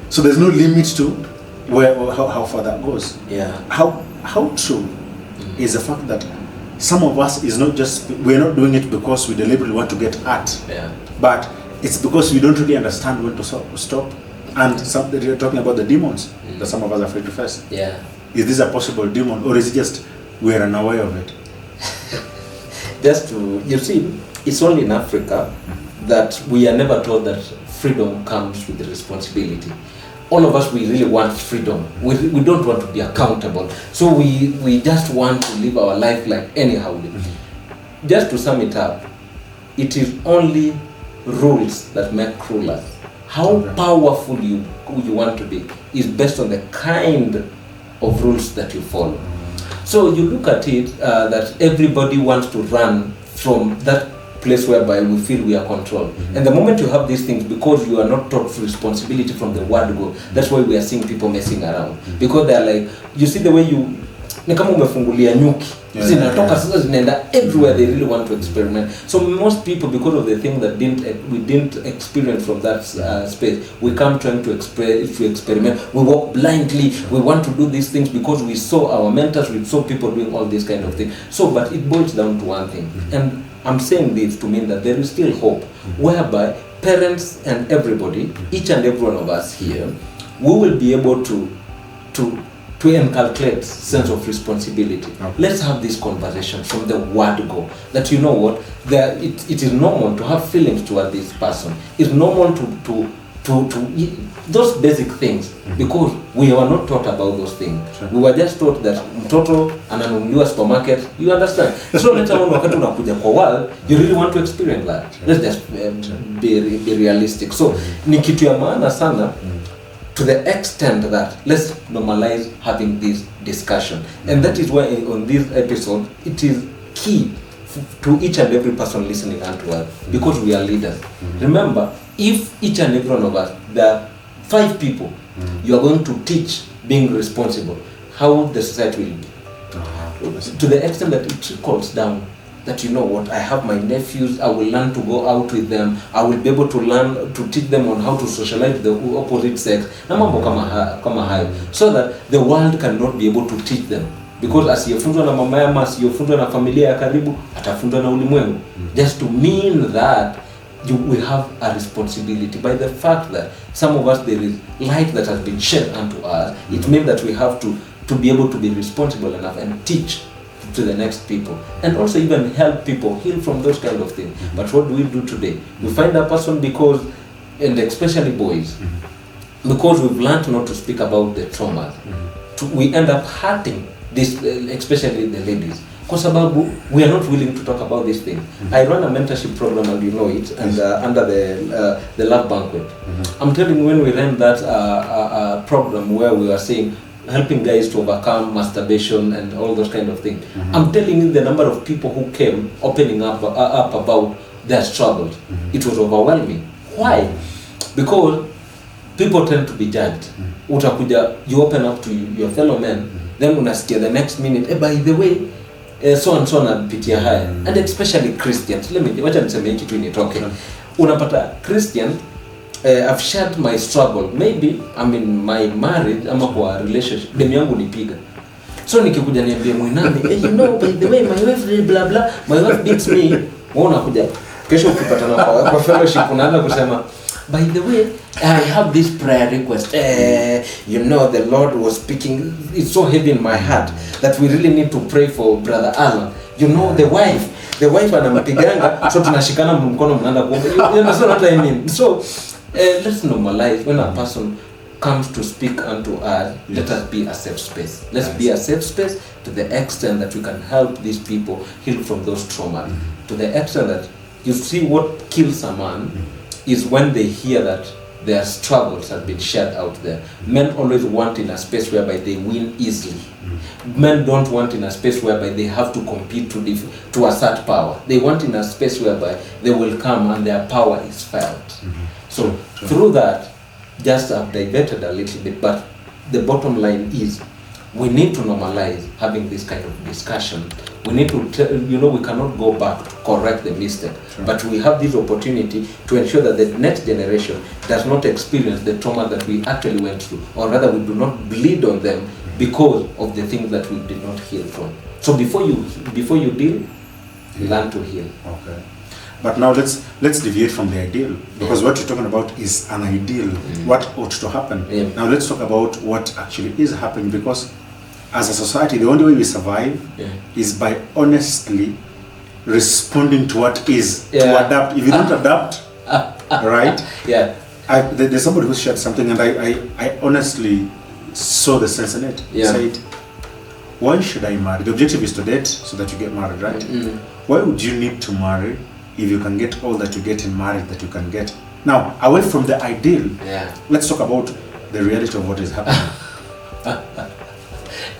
So there's no limit to where or how far that goes. Yeah. How true is the fact that some of us is not just, we're not doing it because we deliberately want to get at. Yeah. But it's because we don't really understand when to stop. And you're talking about the demons that some of us are afraid to face. Yeah. Is this a possible demon, or is it just we're unaware of it? You see, it's only in Africa that we are never taught that freedom comes with the responsibility. All of us, we really want freedom. We don't want to be accountable. So we just want to live our life like anyhow. Just to sum it up, it is only rules that make rulers. How powerful you want to be is based on the kind of rules that you follow. So you look at it that everybody wants to run from that place whereby we feel we are controlled. And the moment you have these things, because you are not taught responsibility from the word go, that's why we are seeing people messing around. Because they are like, you see the way ni kama umefungulia nyuki. Zinatoka sasa zinaenda everywhere. They really want to experiment. So most people, because of the thing that we didn't experience from that space, we come trying to experiment. We walk blindly. We want to do these things because we saw our mentors, we saw people doing all these kind of things. So, but it boils down to one thing, and I'm saying this to mean that there is still hope, whereby parents and everybody, each and every one of us here, we will be able to inculcate sense of responsibility. Let's have this conversation from the word go. That you know what, it is normal to have feelings toward this person. It's normal to those basic things, because we were not taught about those things. We were just taught that mtoto ananunuliwa supermarket, you understand. So later on wakati unakuja kwa world, you really want to experience that. Let's just be realistic. So ni kitu ya maana sana, to the extent that let's normalize having this discussion. And that is why on this episode, it is key to each and every person listening unto us, because we are leaders. Remember, if each and every one of us, there are 5 people, you are going to teach being responsible, how the society will be. To the extent that it trickles down, that you know what, I have my nephews, I will learn to go out with them, I will be able to learn to teach them on how to socialize with the opposite sex, na mambo kama hayo, so that the world cannot be able to teach them. Because asiyefunzwa na mama yake, asiyefunzwa na familia ya karibu, atafunzwa na ulimwengu. Just to mean that we have a responsibility by the fact that some of us, there is light that has been shed unto us. It means that we have to be able to be responsible enough and teach to the next people, and also even help people heal from those kind of things. But what do we do today? We find a person, because, and especially boys, because we've learned not to speak about the traumas, we end up hurting this, especially the ladies. kwa sababu we are not willing to talk about this thing. I run a mentorship program, and you know it, and under the Love Banquet. I'm telling you, when we ran that program where we were saying helping guys to overcome masturbation and all those kind of things, I'm telling you, the number of people who came opening up about their struggles, it was overwhelming. Why? Because people tend to be judged. Utakuja, you open up to your fellow men, then unasikia the next minute, by the way, so and so anapitia haya, and especially Christians. Wacha niseme hiki tu initoke. Unapata Christian, I've shared my struggle, maybe I'm in my marriage ama kwa relationship, demu yangu nipiga. So nikikuja niambie Mwinami, you know, by the way, my wife blah blah, my wife beats me. Wewe unakuja kesho ukipatana kwa fellowship unaanza kusema, by the way, I have this prayer request. You know, the Lord was speaking. It's so heavy in my heart that we really need to pray for Brother Allan. You know, the wife anampiganga, so tunashikana mkono mnaenda kuomba. You understand what I mean? So let's normalize when a person comes to speak unto us. Let us be a safe space. Let's be a safe space to the extent that we can help these people heal from those traumas. To the extent that you see what kills a man is when they hear that their struggles have been shared out there. Men always want in a space whereby they win easily. Men don't want in a space whereby they have to compete to assert power. They want in a space whereby they will come and their power is felt. So through that, just I've diverted a little bit, but the bottom line is we need to normalize having this kind of discussion. We need to, we cannot go back to correct the mistake, but we have this opportunity to ensure that the next generation does not experience the trauma that we actually went through, or rather we do not bleed on them because of the things that we did not heal from. So before you deal, learn to heal. Okay. But now let's deviate from the ideal, because what you're talking about is an ideal, what ought to happen. Now let's talk about what actually is happening, because as a society, the only way we survive is by honestly responding to what is, to adapt. If you don't adapt, right? There's somebody who shared something, and I honestly saw the sense in it. He said, why should I marry? The objective is to date so that you get married, right? Why would you need to marry if you can get all that you get in marriage that you can get? Now, away from the ideal, let's talk about the reality of what is happening.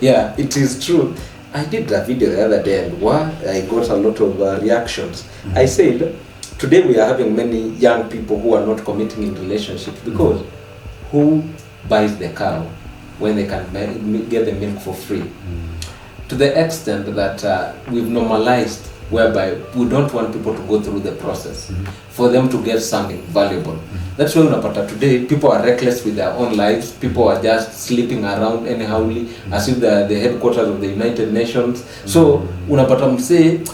Yeah, it is true. I did a video the other day, and I got a lot of reactions. I said, today we are having many young people who are not committing in relationships because who buys the cow when they can get the milk for free? To the extent that we've normalized whereby we don't want people to go through the process for them to get something valuable. That's why unapata today people are reckless with their own lives. People are just sleeping around anyhowly as if they're the headquarters of the United Nations. So unapata mse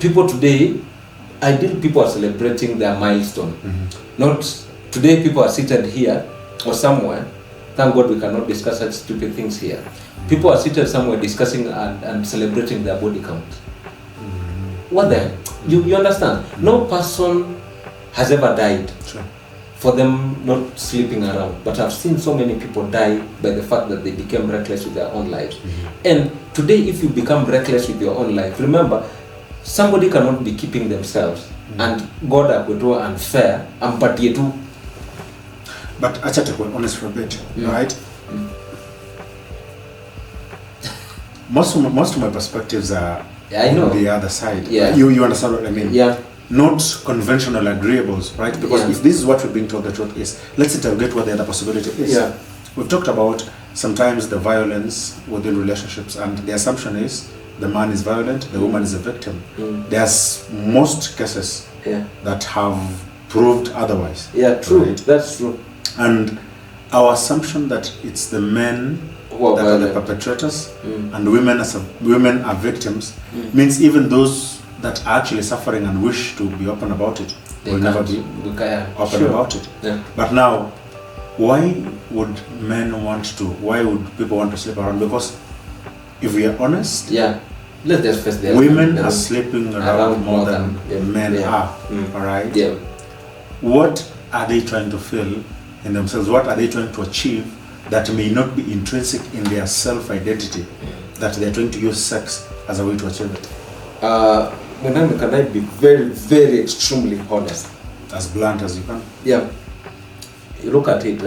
people today, ideal people are celebrating their milestone. Not today people are seated here or somewhere. Thank God we cannot discuss such stupid things here. People are seated somewhere discussing and celebrating their body count. What the hell? You understand? No person has ever died for them not sleeping around. But I've seen so many people die by the fact that they became reckless with their own lives. And today, if you become reckless with your own life, remember, somebody cannot be keeping themselves. And God akwetoa unfair, ampatie tu. But acha to be honest for a bit, right? Most of my perspectives are on the other side. You understand what I mean? Not conventional agreeables, right? Because if this is what we're being told the truth is, let's interrogate what the other possibility is. We've talked about sometimes the violence within relationships, and the assumption is the man is violent, the woman is a victim. There's most cases that have proved otherwise. True. Right? That's true. And our assumption that it's the men that are the perpetrators and women are victims means even those that are actually suffering and wish to be open about it will never be open about it. But now, why would people want to sleep around? Because if we are honest, let's just face the women are sleeping around more than men are. Alright? What are they trying to feel in themselves? What are they trying to achieve that may not be intrinsic in their self-identity? That they're trying to use sex as a way to achieve it? When can I be very, very extremely honest? As blunt as you can. Yeah. You look at it,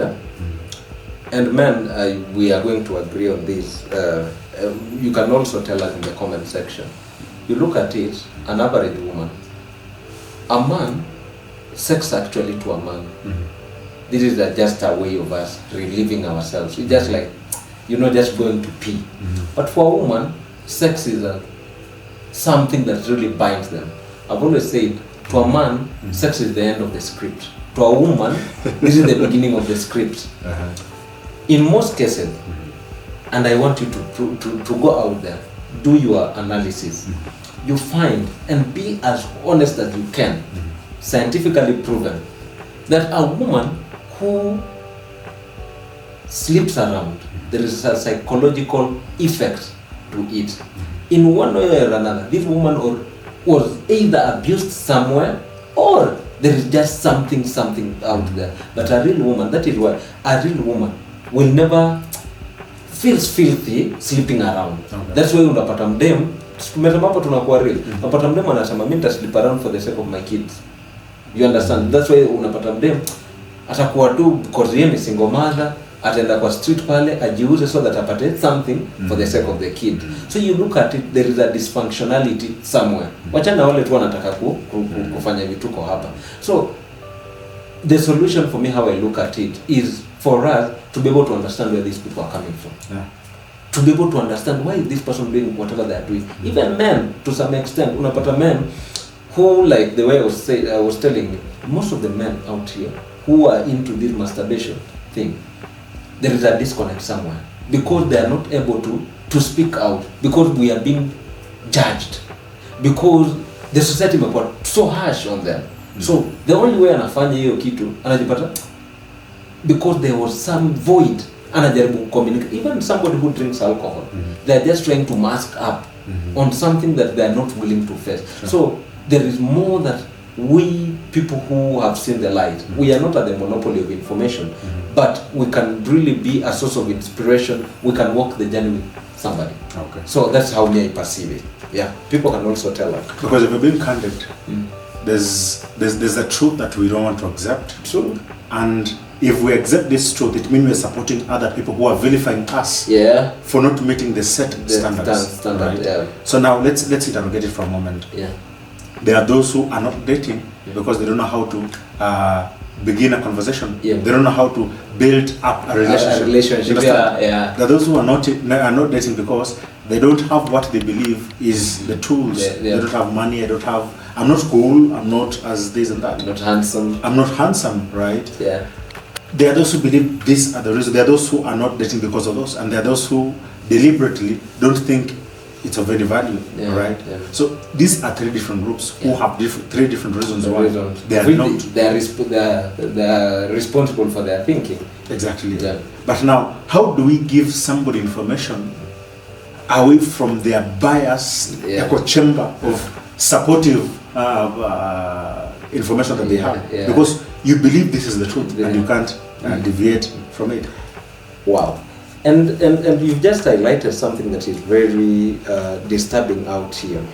and men, we are going to agree on this. You can also tell us in the comment section. You look at it, an average woman, a man, sex actually to a man, this is just a way of us relieving ourselves. It's just like, just going to pee. But for a woman, sex is something that really binds them. I've always said, to a man, sex is the end of the script. To a woman, this is the beginning of the script. In most cases, and I want you to go out there, do your analysis. You find and be as honest as you can, scientifically proven, that a woman who sleeps around, there is a psychological effect to it. In one way or another, this woman was either abused somewhere, or there is just something out there. But a real woman, that is why a real woman will never feels filthy sleeping around. Okay. That's why unapata mdem, tumesema hapo tunakuwa real. Unapata mdem anasema mimi nita sleep around for the sake of my kids. You understand? That's why unapata mdem atakuwa tu because yeye ni single mother, ataenda kwa street pale ajiuze so that apate something for the sake of the kid. So you look at it, there is a dysfunctionality somewhere. Wachana wale tu wanataka kufanya vituko hapa. So the solution for me, how I look at it, is for us to be able to understand where these people are coming from. Yeah. To be able to understand why is this person doing whatever they are doing. Even men, to some extent, unapata men who, like the way I was telling you, most of the men out here who are into this masturbation thing, there is a disconnect somewhere because they are not able to speak out, because we are being judged, because the society imekuwa so harsh on them. So the only way anafanya hiyo kitu anajipata because there was some void, anajaribu communicate. Even somebody who drinks alcohol, they are just trying to mask up on something that they are not willing to face. So there is more that we people who have seen the light, we are not at the monopoly of information, but we can really be a source of inspiration. We can walk the journey with somebody. Okay. So that's how me I perceive it. Yeah, people can also tell us. Because if we're being candid, there's a truth that we don't want to accept. True. And if we accept this truth, it means we're supporting other people who are vilifying us for not meeting the set standards. Right? Yeah. So now let's interrogate it for a moment. Yeah. There are those who are not dating because they don't know how to begin a conversation. Yeah. They don't know how to build up a relationship. Yeah. There are those who are not dating because they don't have what they believe is the tools. They don't have money. I'm not cool. I'm not as this and that. Not handsome. I'm not handsome, right? Yeah. There are those who believe these are the reasons. There are those who are not dating because of those, and there are those who deliberately don't think it's of any value, right? Yeah. So these are three different groups who have three different reasons why they are not. They are responsible for their thinking. Exactly. Yeah. But now, how do we give somebody information away from their bias, echo chamber of supportive information that they have? Yeah. Because you believe this is the truth and you can't deviate from it. Wow. And you've just highlighted something that is very disturbing out here.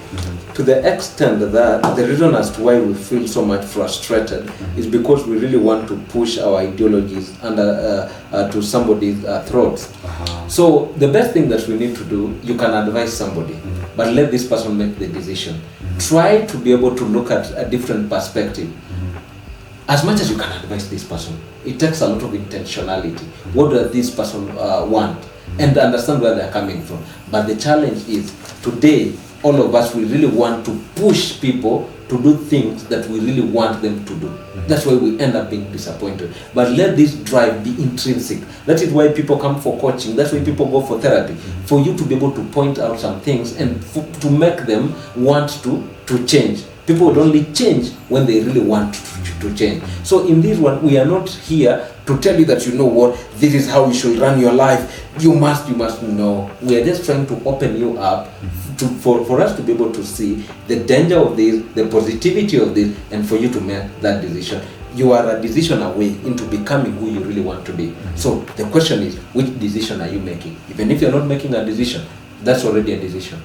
To the extent that the reason as to why we feel so much frustrated is because we really want to push our ideologies under to somebody's throats. So the best thing that we need to do, you can advise somebody, but let this person make the decision. Try to be able to look at a different perspective. As much as you can advise this person, it takes a lot of intentionality. What does this person want? And understand where they're coming from. But the challenge is, today, all of us, we really want to push people to do things that we really want them to do. That's why we end up being disappointed. But let this drive be intrinsic. That is why people come for coaching. That's why people go for therapy. For you to be able to point out some things and to make them want to change. People would only change when they really want to change. So in this one, we are not here to tell you that, you know what, this is how you should run your life. You must know. We are just trying to open you up for us to be able to see the danger of this, the positivity of this, and for you to make that decision. You are a decision away into becoming who you really want to be. So the question is, which decision are you making? Even if you're not making a decision, that's already a decision.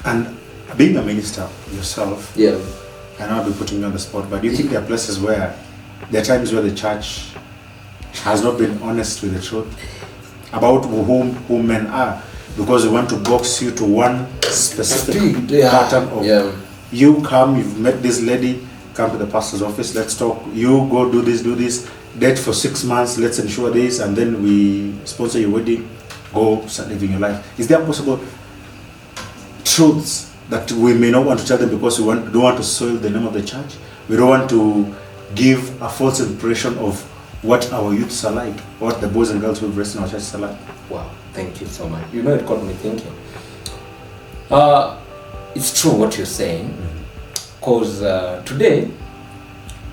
And being a minister yourself, Yeah. and I'll be putting you on the spot, but do you think there are places where, there are times where the church has not been honest with the truth about who men are, because they want to box you to one specific pattern of you come, you've met this lady, come to the pastor's office, let's talk, you go do this, date for 6 months, let's ensure this, and then we sponsor your wedding, go start living your life. Is there possible truths that we may not want to tell them because we don't want to soil the name of the church? We don't want to give a false impression of what our youths are like, what the boys and girls who've raised in our churches are like. Wow, thank you so much. You know, it got me thinking. It's true what you're saying, because today,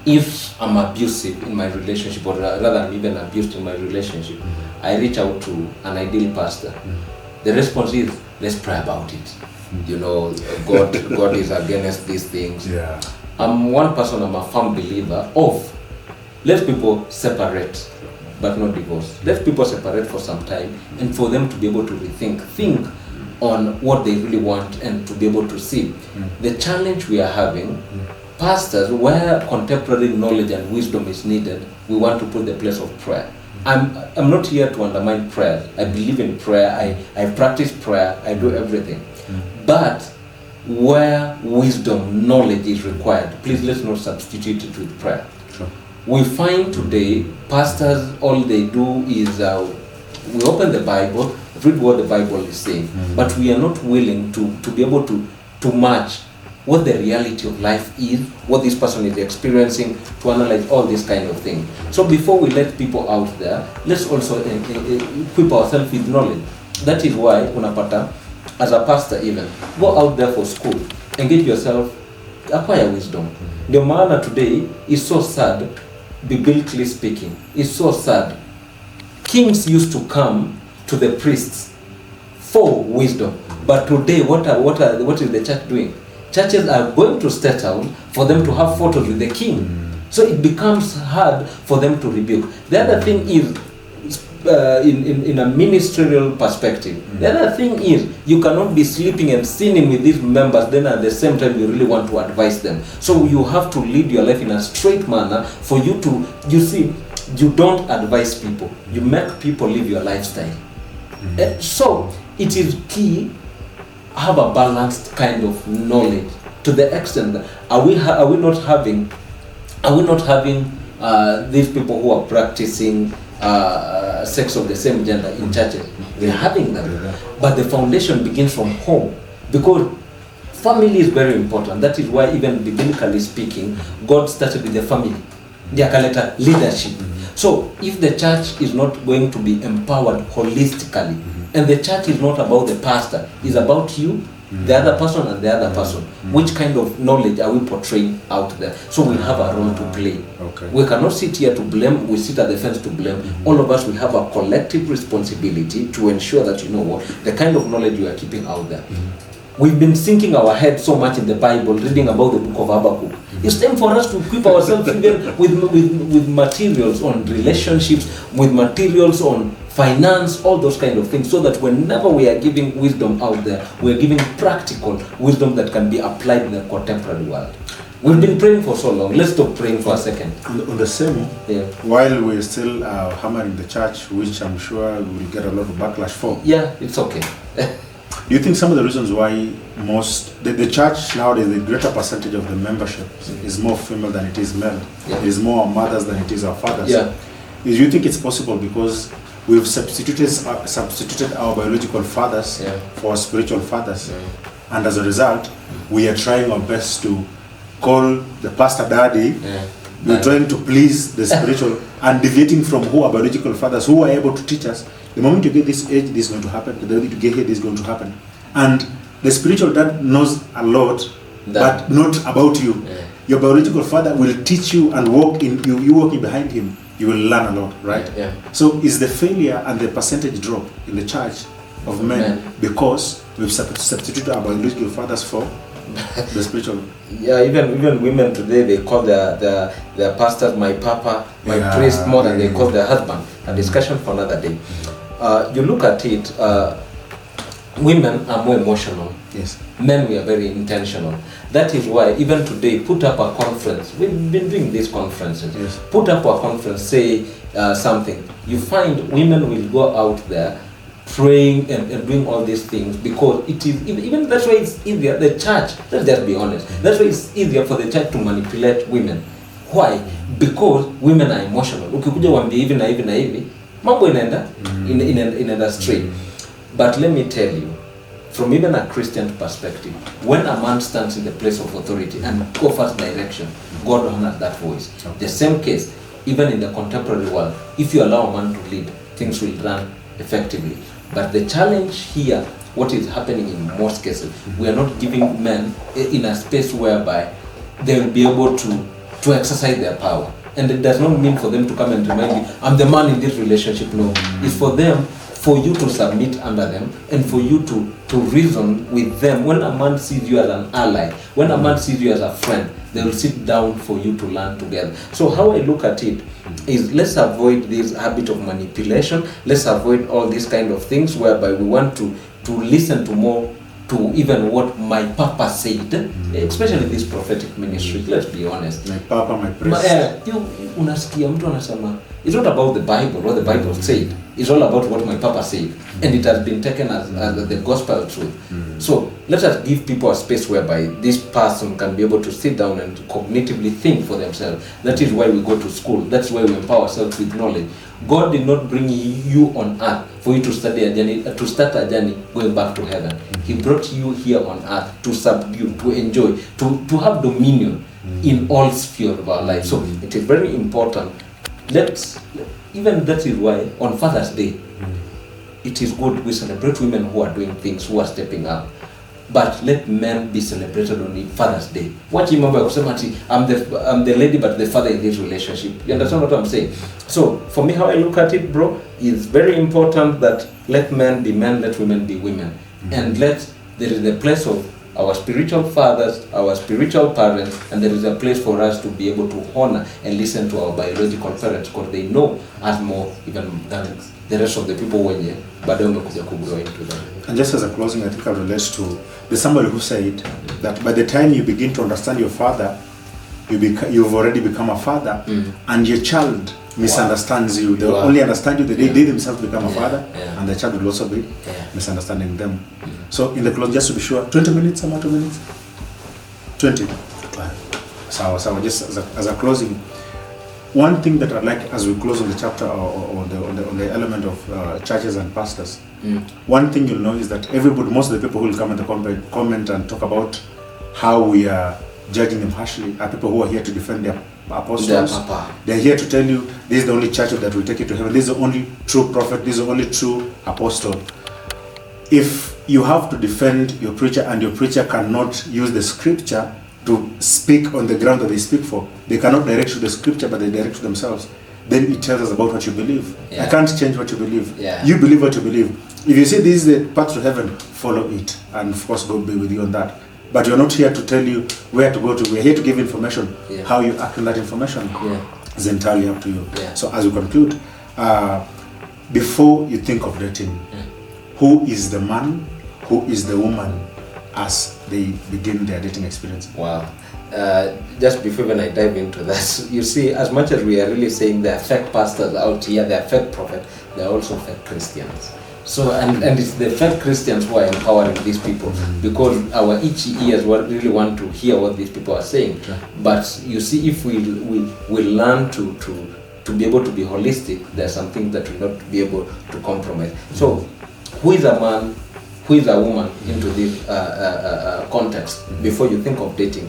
if I'm abusive in my relationship, or rather I'm even abused in my relationship, I reach out to an ideal pastor. The response is, let's pray about it. You know, God is against these things. Yeah. I'm one person, I'm a firm believer of, let people separate, but not divorce. Let people separate for some time, and for them to be able to think on what they really want, and to be able to see. The challenge we are having, pastors, where contemporary knowledge and wisdom is needed, we want to put the place of prayer. I'm not here to undermine prayer. I believe in prayer. I practice prayer. I do everything. But where wisdom, knowledge is required, please let's not substitute it with prayer. Sure. We find today, pastors, all they do is we open the Bible, read what the Bible is saying, but we are not willing to be able to match what the reality of life is, what this person is experiencing, to analyze all these kind of things. So before we let people out there, let's also equip ourselves with knowledge. That is why, unapata, as a pastor even, go out there for school, engage yourself, acquire wisdom. The maana today is so sad, biblically speaking, it's so sad. Kings used to come to the priests for wisdom, but today what is the church doing? Churches are going to State House for them to have photos with the king. So it becomes hard for them to rebuke. The other thing is, in a ministerial perspective, the other thing is, you cannot be sleeping and sinning with these members, then at the same time you really want to advise them. So you have to lead your life in a straight manner for you to, you see, you don't advise people, you make people live your lifestyle. So it is key, have a balanced kind of knowledge, to the extent that are we not having these people who are practicing sex of the same gender in churches. We're having them, but the foundation begins from home, because family is very important. That is why, even biblically speaking, God started with the family, the akaleta leadership. So if the church is not going to be empowered holistically, and the church is not about the pastor, it's about you, the other person, and the other person. Which kind of knowledge are we portraying out there? So we have a role to play. Okay. We cannot sit here to blame, we sit at the fence to blame. All of us, we have a collective responsibility to ensure that, you know what, the kind of knowledge we are keeping out there. We've been sinking our head so much in the Bible, reading about the book of Habakkuk. It's time for us to equip ourselves even with materials on relationships, with materials on finance, all those kind of things, so that whenever we are giving wisdom out there, we are giving practical wisdom that can be applied in the contemporary world. We've been praying for so long. Let's stop praying for a second. On the same, while we're still hammering the church, which I'm sure we'll get a lot of backlash for. Yeah, it's okay. Do you think some of the reasons why the church nowadays, the greater percentage of the membership is more female than it is male? It is more our mothers than it is our fathers. Do you think it's possible because we've substituted our biological fathers for our spiritual fathers, and as a result, we are trying our best to call the pastor daddy? We're trying to please the spiritual and deviating from who our biological fathers, who are able to teach us. The moment you get this age, this is going to happen. The moment you get here, this is going to happen. And the spiritual dad knows a lot, but not about you. Your biological father will teach you and walk in you. You walking behind him, you will learn a lot, right? So is the failure and the percentage drop in the church of men because we've substituted our biological fathers for the spiritual? Even women today, they call their pastors my papa, my priest, more than they call their husband. A discussion for another day. You look at it, women are more emotional. Yes. Men, we are very intentional. That is why even today, put up a conference. We've been doing these conferences. Yes. Put up a conference, say something. You find women will go out there praying and doing all these things, because it is, even that's why it's easier, the church, let's just be honest, that's why it's easier for the church to manipulate women. Why? Because women are emotional. Ukikuja waambie hivi na hivi na hivi, mambo inaenda straight. But let me tell you, from even a Christian perspective, when a man stands in the place of authority and offers direction, God honors that voice. Okay. The same case, even in the contemporary world, if you allow a man to lead, things will run effectively. But the challenge here, what is happening in most cases, we are not giving men in a space whereby they will be able to exercise their power. And it does not mean for them to come and remind you, I'm the man in this relationship. No, it's for them, for you to submit under them, and for you to reason with them. When a man sees you as an ally, when a man sees you as a friend, they will sit down for you to learn together. So how I look at it is, let's avoid this habit of manipulation. Let's avoid all these kind of things whereby we want to listen to more to even what my papa said, especially this prophetic ministry. Let's be honest. My papa, my priest. Unasikia mtu anasema, it's not about the Bible, what the Bible said. It's all about what my papa said. And it has been taken as the gospel truth. So let us give people a space whereby this person can be able to sit down and cognitively think for themselves. That is why we go to school. That's why we empower ourselves with knowledge. God did not bring you on earth for you to study a journey, to start a journey going back to heaven. He brought you here on earth to subdue, to enjoy, to have dominion in all spheres of our life. So it is very important. Even that is why on Father's Day, it is good we celebrate women who are doing things, who are stepping up. But let men be celebrated on Father's Day. What you remember, I'm the lady but the father in this relationship. You understand what I'm saying? So for me, how I look at it, bro, is very important that let men be men, let women be women. And there is a place of our spiritual fathers, our spiritual parents, and there is a place for us to be able to honor and listen to our biological parents, because they know us more even than the rest of the people wenye baadaye umekuja kugrow into them. And just as a closing, I think I relate to, there's somebody who said that by the time you begin to understand your father, you've already become a father, and your child misunderstands you. They will only understand you the day they themselves become a father, and the child will also be misunderstanding them. So in the close, just to be sure, 20 minutes, some 2 minutes? 20. So just as a closing, one thing that I'd like, as we close on the chapter or on the element of churches and pastors, one thing you'll know is that most of the people who will come and comment and talk about how we are judging them harshly are people who are here to defend their apostles. They're here to tell you this is the only church that will take you to heaven. This is the only true prophet. This is the only true apostle. If you have to defend your preacher and your preacher cannot use the scripture to speak on the ground that they speak for, they cannot direct to the scripture but they direct to themselves, then it tells us about what you believe. I can't change what you believe. You believe what you believe. If you say this is the path to heaven, follow it, and of course God will be with you on that. But you're not here to tell you where to go to. We're here to give information. How you act on that information is entirely up to you. So as we conclude, before you think of dating, who is the man, who is the woman as they begin their dating experience? Wow. Just before when I dive into that, you see, as much as we are really saying there are fake pastors out here, there are fake prophets, there are also fake Christians. So, and it's the fake Christians who are empowering these people, because our itchy ears really want to hear what these people are saying. But you see, if we learn to be able to be holistic, there are some things that will not be able to compromise. So, who is a man, who is a woman into this context before you think of dating?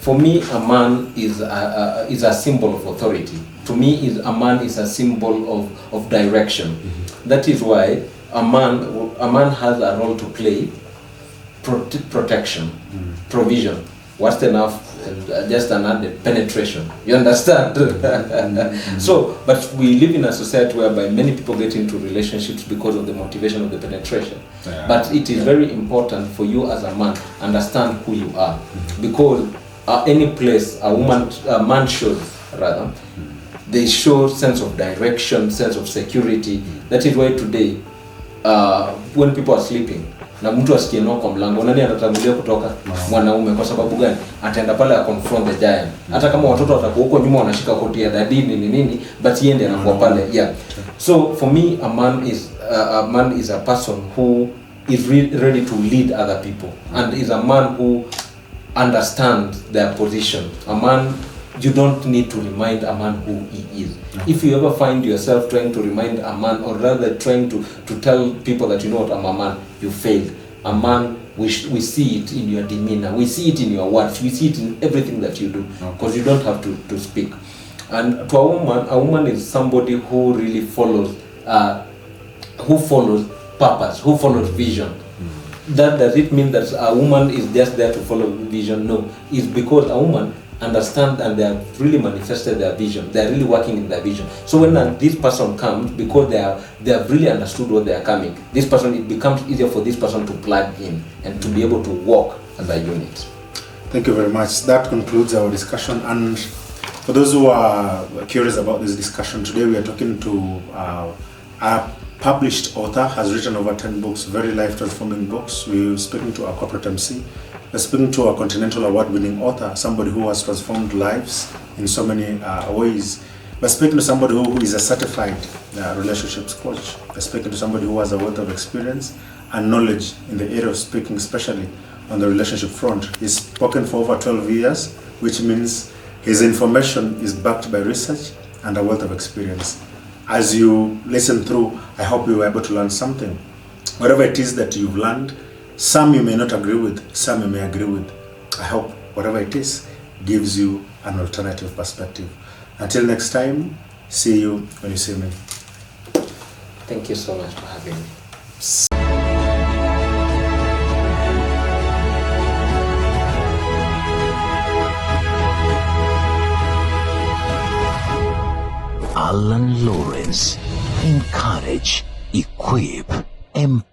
For me, a man is a symbol of authority. To me, a man is a symbol of direction. That is why a man has a role to play, protection, provision. What's enough? Just another penetration. You understand? So, but we live in a society whereby many people get into relationships because of the motivation of the penetration. But it is very important for you as a man understand who you are, because any place a man shows, rather, they show sense of direction, sense of security. That is why today, when people are sleeping, na mtu asikie no kwa mlango, nani anatangulia kutoka? Mwanaume. Kwa sababu gani? Ataenda pale a confront the giant. Hata kama watoto watakuwa huko nyuma wanashika koti ya daddy nini, but yeye ndiye anakuwa pale. Yeah. So for me, a man is a person who is ready to lead other people, and is a man who understands their position. A man, you don't need to remind a man who he is. If you ever find yourself trying to remind a man, or rather trying to tell people that you know what, I'm a man, you failed. A man, we see it in your demeanor, we see it in your words, we see it in everything that you do, because you don't have to speak. And to a woman is somebody who really follows purpose, who follows vision. That does it mean that a woman is just there to follow vision? No, it's because a woman understand and they have really manifested their vision. They are really working in their vision. So when this person comes, because they have really understood what they are coming, this person, it becomes easier for this person to plug in and to be able to work as a unit. Thank you very much. That concludes our discussion. And for those who are curious about this discussion, today we are talking to a published author, has written over 10 books, very life-transforming books. We're speaking to a corporate MC. We're speaking to a Continental Award-winning author, somebody who has transformed lives in so many ways. We're speaking to somebody who is a certified relationships coach. We're speaking to somebody who has a wealth of experience and knowledge in the area of speaking, especially on the relationship front. He's spoken for over 12 years, which means his information is backed by research and a wealth of experience. As you listen through, I hope you were able to learn something. Whatever it is that you've learned, some you may not agree with, some you may agree with. I hope whatever it is gives you an alternative perspective. Until next time, see you when you see me. Thank you so much for having me. Allan Lawrence. Encourage, equip, empower.